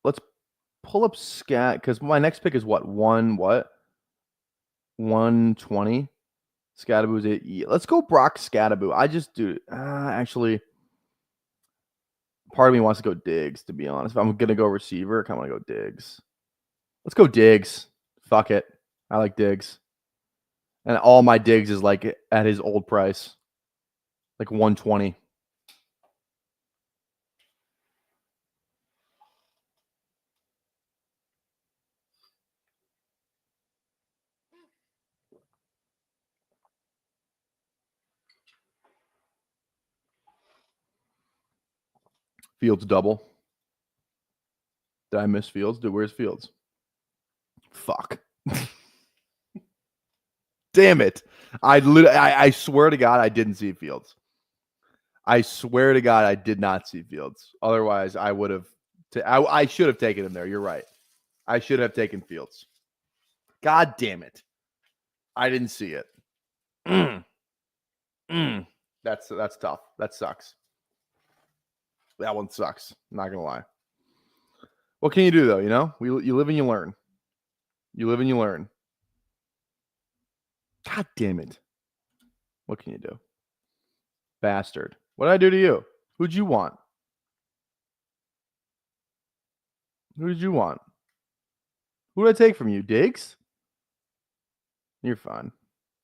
Let's pull up Scat because my next pick is what? 120. Scattaboo's it. Yeah, let's go Brock Scattaboo. I just do actually. Part of me wants to go Diggs, to be honest. If I'm gonna go receiver, I kind of want to go Diggs. Let's go Diggs. Fuck it. I like Diggs. And all my Diggs is like at his old price. Like 120. Fields double. Did I miss Fields? Dude, where's Fields? Fuck. Damn it. I swear to God, I didn't see Fields. I swear to God, I did not see Fields. Otherwise, I would have. I should have taken him there. You're right. I should have taken Fields. God damn it. I didn't see it. That's tough. That sucks. That one sucks. I'm not gonna lie. What can you do though? You know, you live and you learn. You live and you learn. God damn it. What can you do? Bastard. What did I do to you? Who'd you want? Who did you want? Who did I take from you? Diggs? You're fine.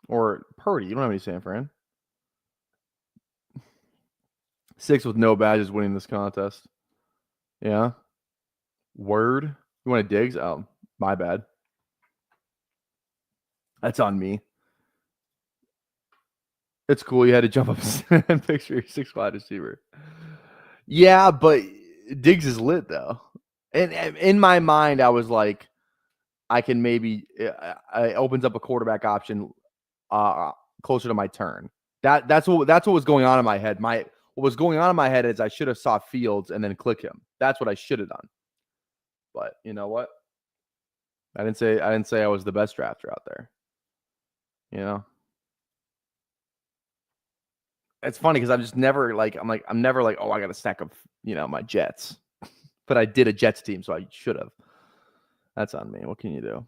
Or Purdy. You don't have any San Fran. 6 with no badges winning this contest. Yeah. Word. You want a Diggs? Oh, my bad. That's on me. It's cool. You had to jump up and picture your 6 wide receiver. Yeah, but Diggs is lit though. And in my mind, I was like, I can maybe it opens up a quarterback option closer to my turn. That's what was going on in my head. What was going on in my head is I should have saw Fields and then click him. That's what I should have done. But you know what? I didn't say I was the best drafter out there. You know? It's funny because I'm just never like I'm never like, oh, I got a stack of, my Jets. But I did a Jets team, so I should have. That's on me. What can you do?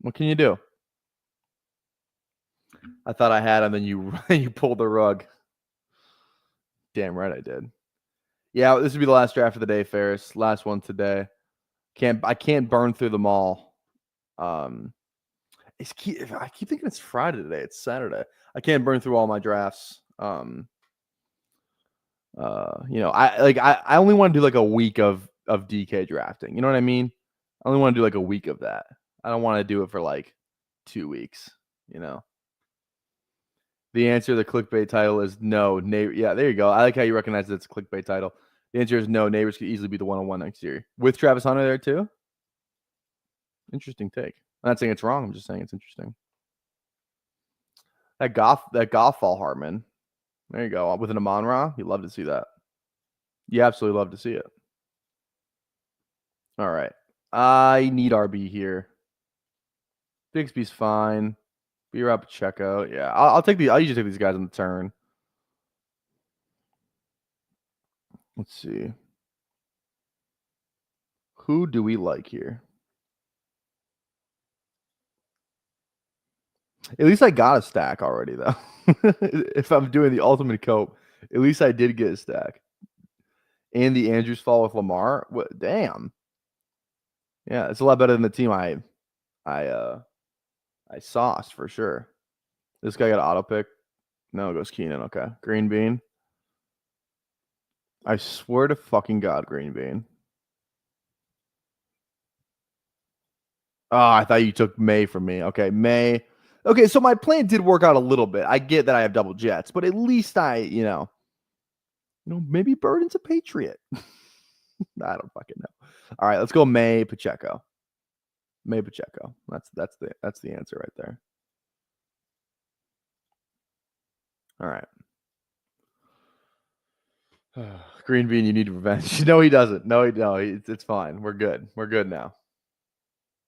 What can you do? I thought I had him, and you pulled the rug. Damn right I did. Yeah, this would be the last draft of the day, Ferris. Last one today. I can't burn through them all. I keep thinking it's Friday today. It's Saturday. I can't burn through all my drafts. I only want to do like a week of DK drafting. You know what I mean? I only want to do like a week of that. I don't want to do it for like 2 weeks, The answer to the clickbait title is no. Yeah, there you go. I like how you recognize that it's a clickbait title. The answer is no. Neighbors could easily be the 1-on-1 next year. With Travis Hunter there too? Interesting take. I'm not saying it's wrong. I'm just saying it's interesting. That golf fall Hartman. There you go. With an Amon-Ra, you'd love to see that. You absolutely love to see it. All right. I need RB here. Bigsby's fine. B-Rob Pacheco. Yeah, I'll usually take these guys on the turn. Let's see. Who do we like here? At least I got a stack already, though. If I'm doing the ultimate cope, at least I did get a stack. And the Andrews fall with Lamar. What? Damn. Yeah, it's a lot better than the team I sauced for sure. This guy got an auto pick. No, it goes Keenan. Okay, Green Bean. I swear to fucking God, Green Bean. Oh, I thought you took May from me. Okay, May. Okay, so my plan did work out a little bit. I get that I have double Jets, but at least maybe Burden's a Patriot. I don't fucking know. All right, let's go May Pacheco. May Pacheco. That's the answer right there. All right. Green Bean, you need revenge. No, he doesn't. No, it's fine. We're good. We're good now.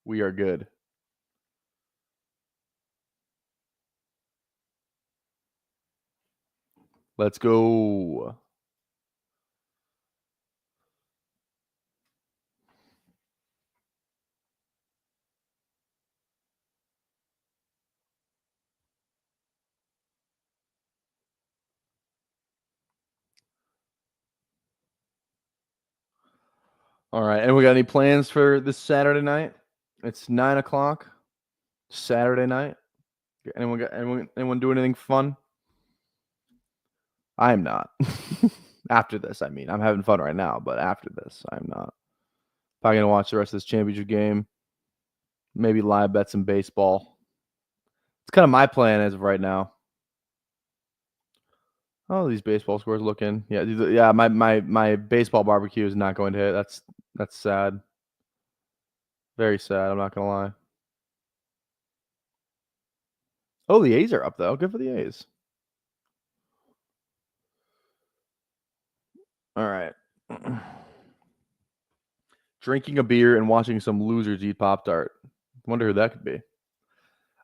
We are good. Let's go. All right. And we got any plans for this Saturday night? It's 9:00 Saturday night. Anyone doing anything fun? I am not. After this, I mean, I'm having fun right now, but after this, I'm not. Probably gonna watch the rest of this championship game. Maybe live bet some baseball. It's kind of my plan as of right now. Oh, these baseball scores looking. Yeah. My baseball barbecue is not going to hit. That's sad. Very sad. I'm not gonna lie. Oh, the A's are up though. Good for the A's. All right. Drinking a beer and watching some losers eat Pop-Tart. Wonder who that could be.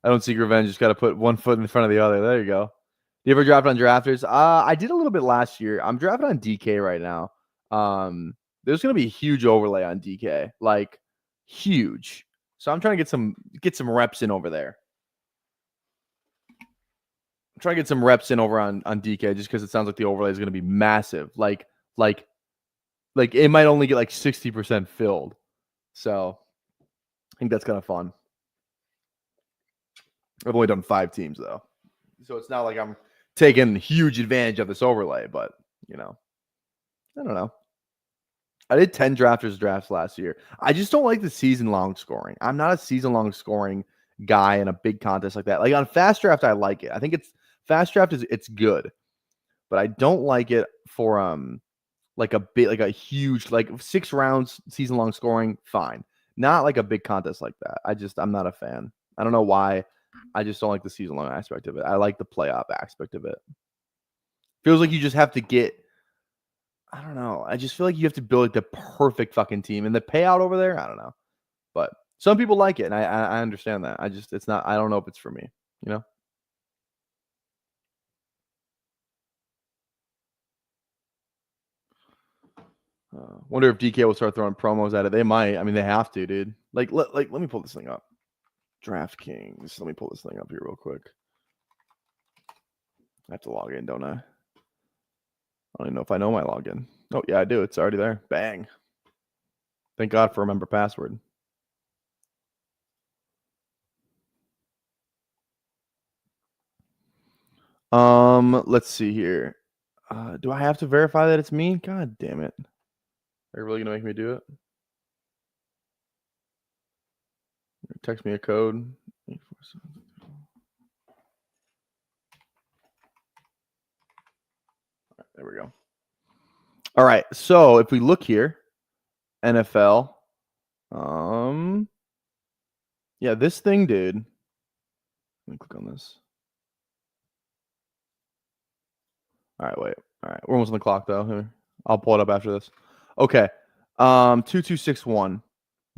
I don't seek revenge. Just got to put one foot in front of the other. There you go. Do you ever draft on drafters? I did a little bit last year. I'm drafting on DK right now. There's gonna be a huge overlay on DK, like huge. So I'm trying to get some reps in over there. I'm trying to get some reps in over on DK just because it sounds like the overlay is gonna be massive. Like it might only get like 60% filled. So I think that's kind of fun. I've only done 5 teams though. So it's not like I'm taking huge advantage of this overlay, but I don't know. I did 10 drafters drafts last year. I just don't like the season-long scoring. I'm not a season-long scoring guy in a big contest like that. Like on Fast Draft, I like it. I think Fast Draft it's good, but I don't like it for like a huge like 6 rounds season-long scoring. Fine, not like a big contest like that. I'm not a fan. I don't know why. I just don't like the season-long aspect of it. I like the playoff aspect of it. Feels like you just have to get. I don't know. I just feel like you have to build like the perfect fucking team, and the payout over there. I don't know, but some people like it, and I understand that. It's not. I don't know if it's for me. Wonder if DK will start throwing promos at it. They might. I mean, they have to, dude. Let me pull this thing up. DraftKings. Let me pull this thing up here real quick. I have to log in, don't I? I don't even know if I know my login. Oh, yeah, I do. It's already there. Bang. Thank God for remember password. Let's see here. Do I have to verify that it's me? God damn it. Are you really gonna make me do it? Text me a code. There we go. All right. So if we look here, NFL. Yeah, this thing, dude. Let me click on this. All right, wait. All right, we're almost on the clock though. Here. I'll pull it up after this. Okay. 2261.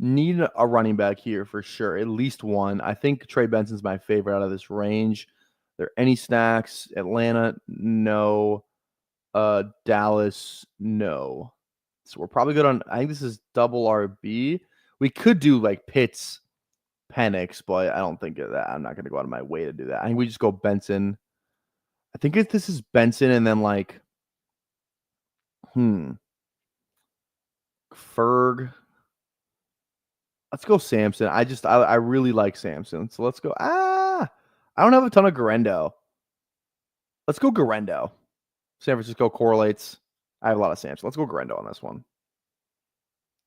Need a running back here for sure. At least one. I think Trey Benson's my favorite out of this range. There any snacks? Atlanta, no. Dallas, no. So we're probably good on. I think this is double RB. We could do like Pitts, Penix, but I don't think of that. I'm not going to go out of my way to do that. I think we just go Benson. I think if this is Benson and then like, Ferg. Let's go Samson. I really like Samson. So let's go. I don't have a ton of Garendo. Let's go Garendo. San Francisco correlates. I have a lot of Samson. Let's go Garendo on this one.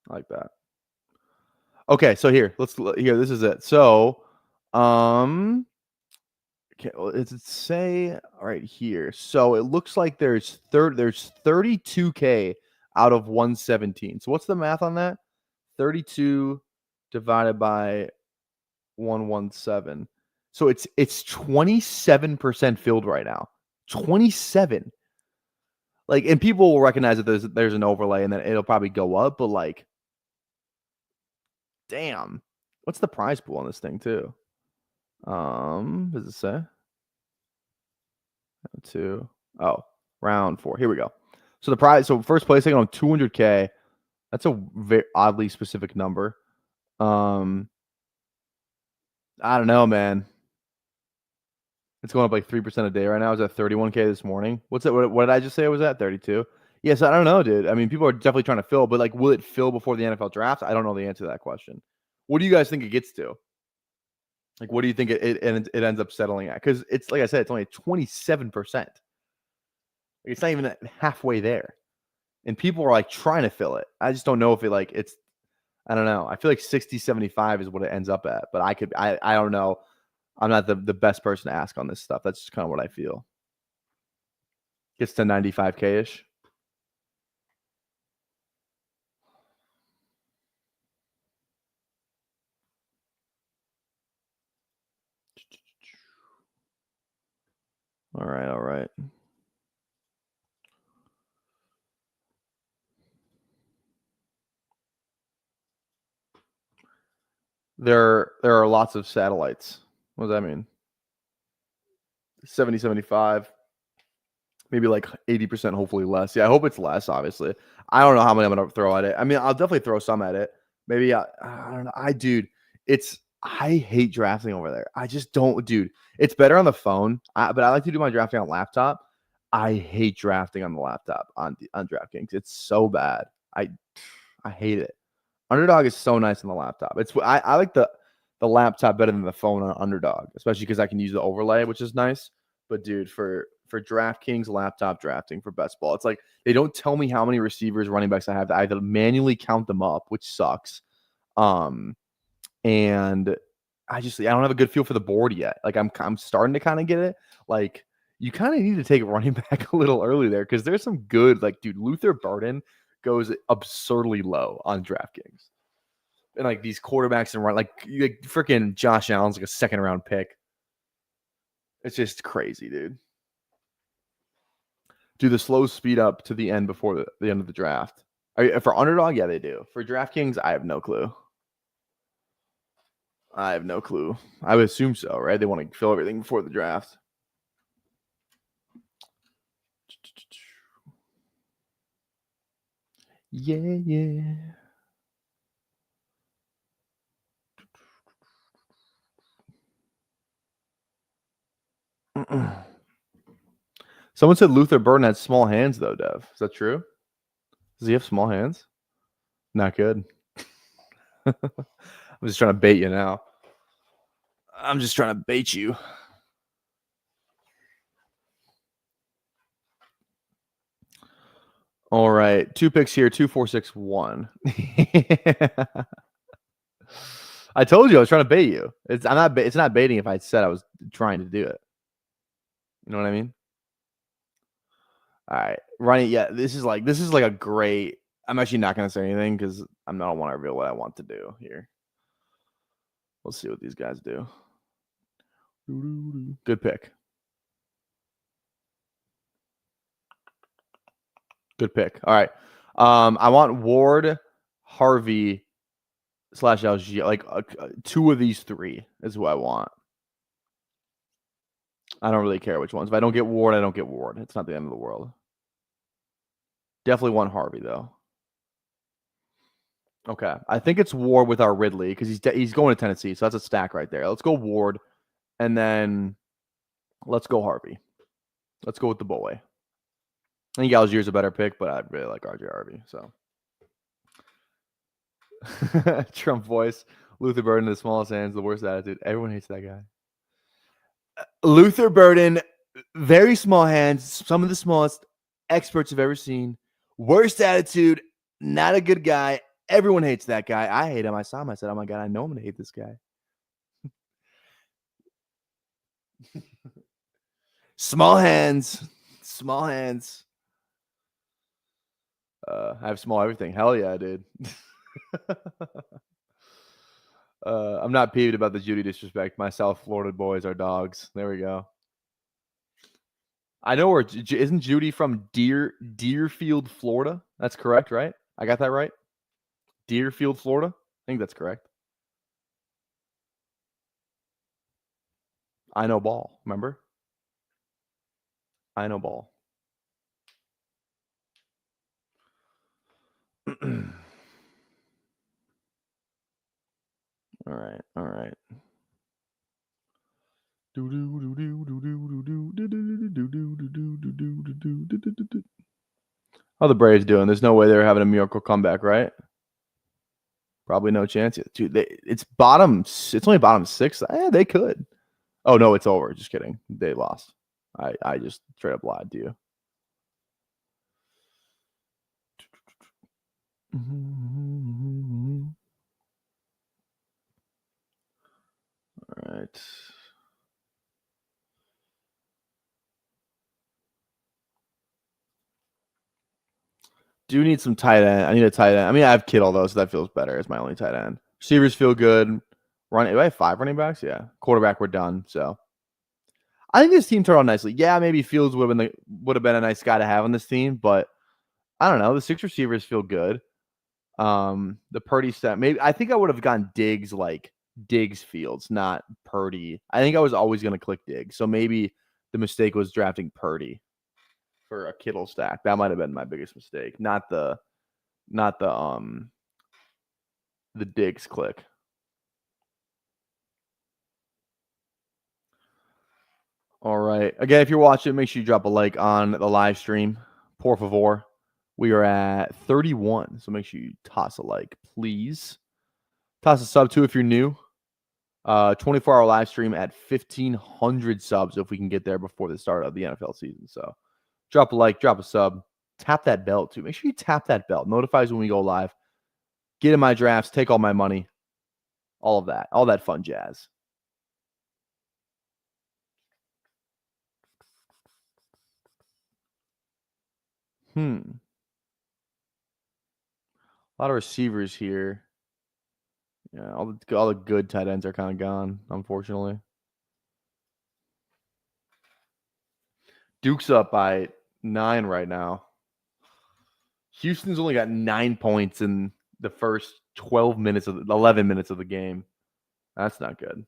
I like that. Okay, so here, this is it. So, okay, well, does it say right here? So it looks like there's 32K out of 117. So what's the math on that? 32 divided by 117. So it's 27% filled right now. 27. Like, and people will recognize that there's an overlay and then it'll probably go up, but like, damn. What's the prize pool on this thing too? Does it say? Round 4. Here we go. So the prize, so first place taking on 200K. That's a very oddly specific number. I don't know, man. It's going up like 3% a day right now. It's at 31K this morning. What's it? What did I just say it was at? 32. Yes, I don't know, dude. I mean, people are definitely trying to fill, but like, will it fill before the NFL draft? I don't know the answer to that question. What do you guys think it gets to? Like, what do you think it ends up settling at? Because it's like I said, it's only 27%. It's not even halfway there, and people are like trying to fill it. I just don't know if it's. I don't know. I feel like 60, 75 is what it ends up at, but I don't know. I'm not the best person to ask on this stuff. That's just kind of what I feel. Gets to 95K ish. All right. There are lots of satellites. What does that mean? 70, 75, maybe like 80%, hopefully less. Yeah, I hope it's less, obviously. I don't know how many I'm going to throw at it. I mean, I'll definitely throw some at it. Maybe, I don't know. I hate drafting over there. I just don't, dude. It's better on the phone, but I like to do my drafting on laptop. I hate drafting on the laptop on DraftKings. It's so bad. I hate it. Underdog is so nice on the laptop. I like the laptop better than the phone on Underdog, especially because I can use the overlay, which is nice. But dude, for DraftKings laptop drafting for best ball, it's like they don't tell me how many receivers, running backs I have. I have to manually count them up, which sucks. And I don't have a good feel for the board yet. Like I'm starting to kind of get it. Like you kind of need to take running back a little early there because there's some good, like, dude, Luther Burden goes absurdly low on DraftKings. And like these quarterbacks and like freaking Josh Allen's like a second round pick. It's just crazy, dude. Do the slow speed up to the end before the end of the draft? For Underdog, yeah, they do. For DraftKings, I have no clue. I would assume so, right? They want to fill everything before the draft. Yeah. Someone said Luther Burden had small hands, though, Dev. Is that true? Does he have small hands? Not good. I'm just trying to bait you now. I'm just trying to bait you. All right. 2 picks here. 2, 4, 6, 1. I told you I was trying to bait you. It's not baiting if I said I was trying to do it. You know what I mean? All right. Ronnie, yeah, this is like a great. I'm actually not going to say anything because I don't want to reveal what I want to do here. We'll see what these guys do. Good pick. Good pick. All right. I want Ward, Harvey, / LG. Like 2 of these 3 is who I want. I don't really care which ones. If I don't get Ward, I don't get Ward. It's not the end of the world. Definitely want Harvey though. Okay, I think it's Ward with our Ridley because he's going to Tennessee, so that's a stack right there. Let's go Ward, and then let's go Harvey. Let's go with the boy. I think Algier's a better pick, but I really like RJ Harvey. So Trump voice, Luther Burden, the smallest hands, the worst attitude. Everyone hates that guy. Luther Burden, very small hands, some of the smallest experts have ever seen. Worst attitude, not a good guy. Everyone hates that guy. I hate him. I saw him. I said, oh my God, I know I'm going to hate this guy. Small hands. Small hands. I have small everything. Hell yeah, dude. I'm not peeved about the Judy disrespect. My South Florida boys are dogs. There we go. I know where isn't Judy from Deerfield, Florida? That's correct, right? I got that right? Deerfield, Florida? I think that's correct. I know ball, remember? I know ball. All right, all right. How the Braves doing? There's no way they're having a miracle comeback, right? Probably no chance yet. Dude, it's bottom. It's only bottom 6. They could. Oh no, it's over. Just kidding. They lost. I just straight up lied to you. All right. Do need some tight end. I need a tight end. I mean, I have Kittle though, so that feels better as my only tight end. Receivers feel good. Do I have 5 running backs? Yeah. Quarterback, we're done. So I think this team turned out nicely. Yeah, maybe Fields would have been a nice guy to have on this team, but I don't know. The 6 receivers feel good. The Purdy stat, maybe I think I would have gone Diggs Fields, not Purdy. I think I was always going to click Diggs. So maybe the mistake was drafting Purdy for a Kittle stack. That might have been my biggest mistake. Not the Diggs click. All right. Again, if you're watching, make sure you drop a like on the live stream. Por favor. We are at 31, so make sure you toss a like, please. Toss a sub too if you're new. 24-hour live stream at 1,500 subs if we can get there before the start of the NFL season. So drop a like, drop a sub, tap that bell too. Make sure you tap that bell. Notifies when we go live. Get in my drafts, take all my money, all of that, all that fun jazz. A lot of receivers here. Yeah, all the good tight ends are kind of gone, unfortunately. Duke's up by 9 right now. Houston's only got 9 points in the first 11 minutes of the game. That's not good.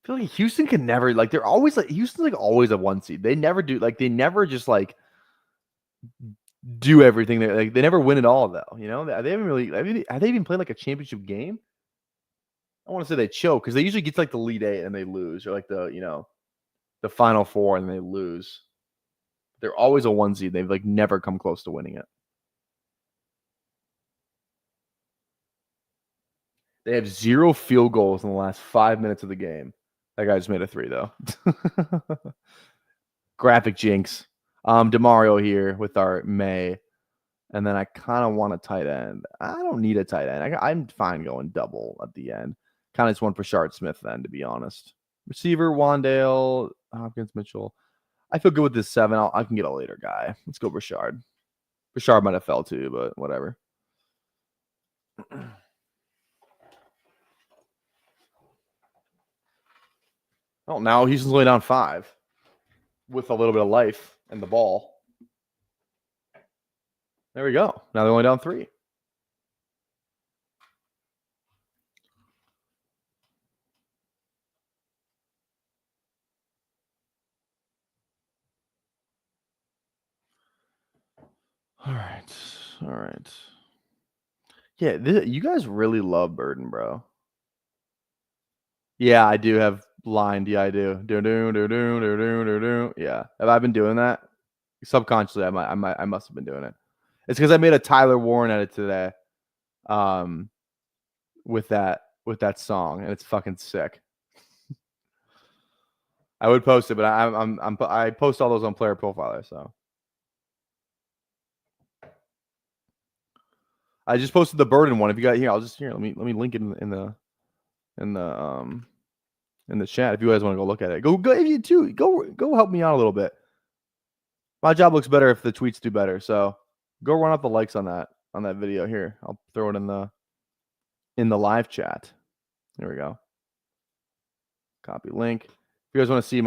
I feel like Houston can never they're always Houston's always a 1 seed. They never do they never just do everything. They never win it all though. You know, they haven't really. I mean, have they even played a championship game? I want to say they choke because they usually get to the Elite 8 and they lose, or the Final 4 and they lose. They're always a 1 seed. They've never come close to winning it. They have 0 field goals in the last 5 minutes of the game. That guy just made a 3 though. Graphic jinx. DeMario here with our May. And then I kind of want a tight end. I don't need a tight end. I'm fine going double at the end. Kind of just want Rashard Smith then, to be honest. Receiver, Wandale, Hopkins, Mitchell. I feel good with this 7. I can get a later guy. Let's go Rashard. Rashard might have fell too, but whatever. Oh, now Houston's only down 5 with a little bit of life and the ball. There we go. Now they're only down 3. All right. Yeah, you guys really love Burden, bro. Yeah, I do have lined. Yeah, I do. Yeah. Have I been doing that? Subconsciously, I must have been doing it. It's because I made a Tyler Warren edit today, with that song, and it's fucking sick. I would post it, but I post all those on Player Profiler. So I just posted the Burden one. If you got here, I'll just let me link it in the chat if you guys want to go look at it. Go if you too. Go help me out a little bit. My job looks better if the tweets do better. So go run up the likes on that video here. I'll throw it in the live chat. There we go. Copy link. If you guys want to see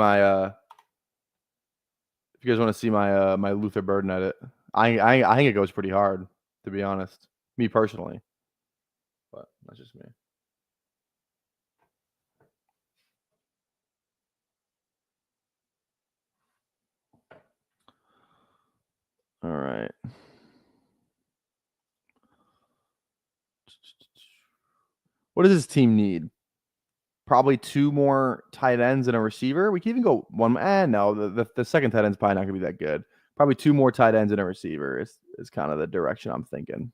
my my Luther Burden edit, I think it goes pretty hard, to be honest. Me personally. But that's just me. All right. What does this team need? Probably 2 more tight ends and a receiver. We can even go one. No, the second tight end's probably not going to be that good. Probably 2 more tight ends and a receiver is kind of the direction I'm thinking.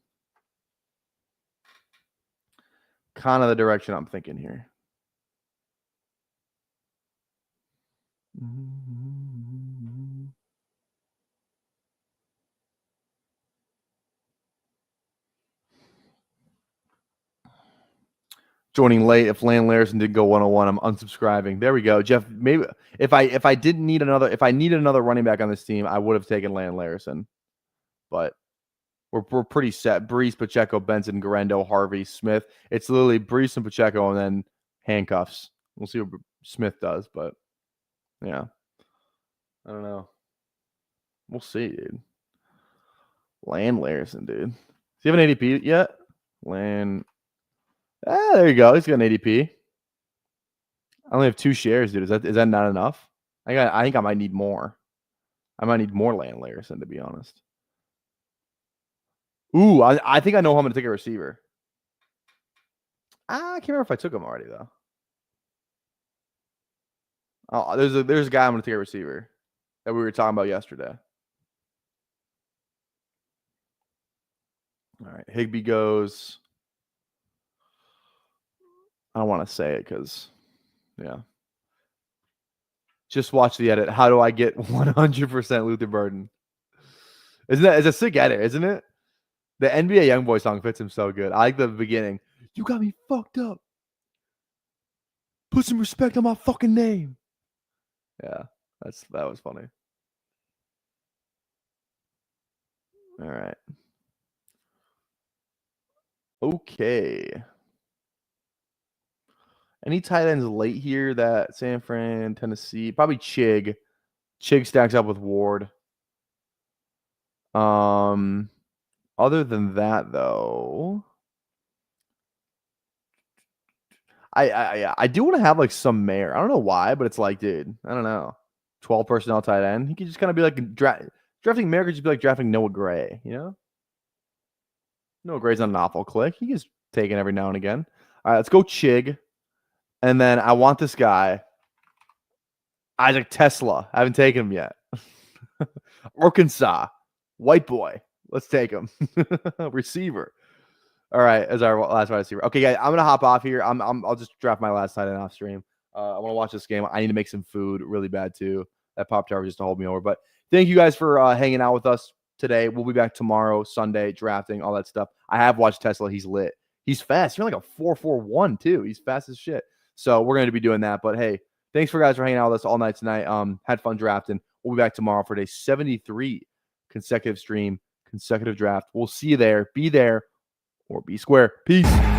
Kind of the direction I'm thinking here. Joining late. If Land Larison did go 101, I'm unsubscribing. There we go, Jeff. Maybe if I didn't need another, if I needed another running back on this team, I would have taken Land Larison. But we're pretty set. Brees, Pacheco, Benson, Garendo, Harvey, Smith. It's literally Brees and Pacheco, and then handcuffs. We'll see what Smith does, but yeah, I don't know. We'll see, dude. Land Larison, dude. Does he have an ADP yet? There you go. He's got an ADP. I only have 2 shares, dude. Is that not enough? I think I might need more. I might need more Land Larison, to be honest. Ooh, I think I know how I'm going to take a receiver. I can't remember if I took him already, though. Oh, there's a guy I'm going to take a receiver that we were talking about yesterday. All right, Higbee goes. I don't want to say it because, yeah. Just watch the edit. How do I get 100% Luther Burden? It's a sick edit, isn't it? The NBA Youngboy song fits him so good. I like the beginning. You got me fucked up. Put some respect on my fucking name. Yeah, that was funny. All right. Okay. Any tight ends late here that San Fran, Tennessee? Probably Chig. Chig stacks up with Ward. Other than that, though, I do want to have like some Mayer. I don't know why, but it's like, dude, I don't know. 12 personnel tight end. He could just kind of be like drafting Mayer could just be like drafting Noah Gray, you know? Noah Gray's not an awful click. He gets taken every now and again. All right, let's go Chig. And then I want this guy, Isaac Tesla. I haven't taken him yet. Arkansas, white boy. Let's take him. Receiver. All right, as our last wide receiver. Okay, guys, I'm gonna hop off here. I'll just draft my last tight end off stream. I want to watch this game. I need to make some food really bad too. That Pop Tower just to hold me over. But thank you guys for hanging out with us today. We'll be back tomorrow, Sunday, drafting, all that stuff. I have watched Tesla. He's lit. He's fast. You're like a 4.41 too. He's fast as shit. So we're going to be doing that. But hey, thanks for guys for hanging out with us all night tonight. Had fun drafting. We'll be back tomorrow for day 73 consecutive stream, consecutive draft. We'll see you there. Be there or be square. Peace.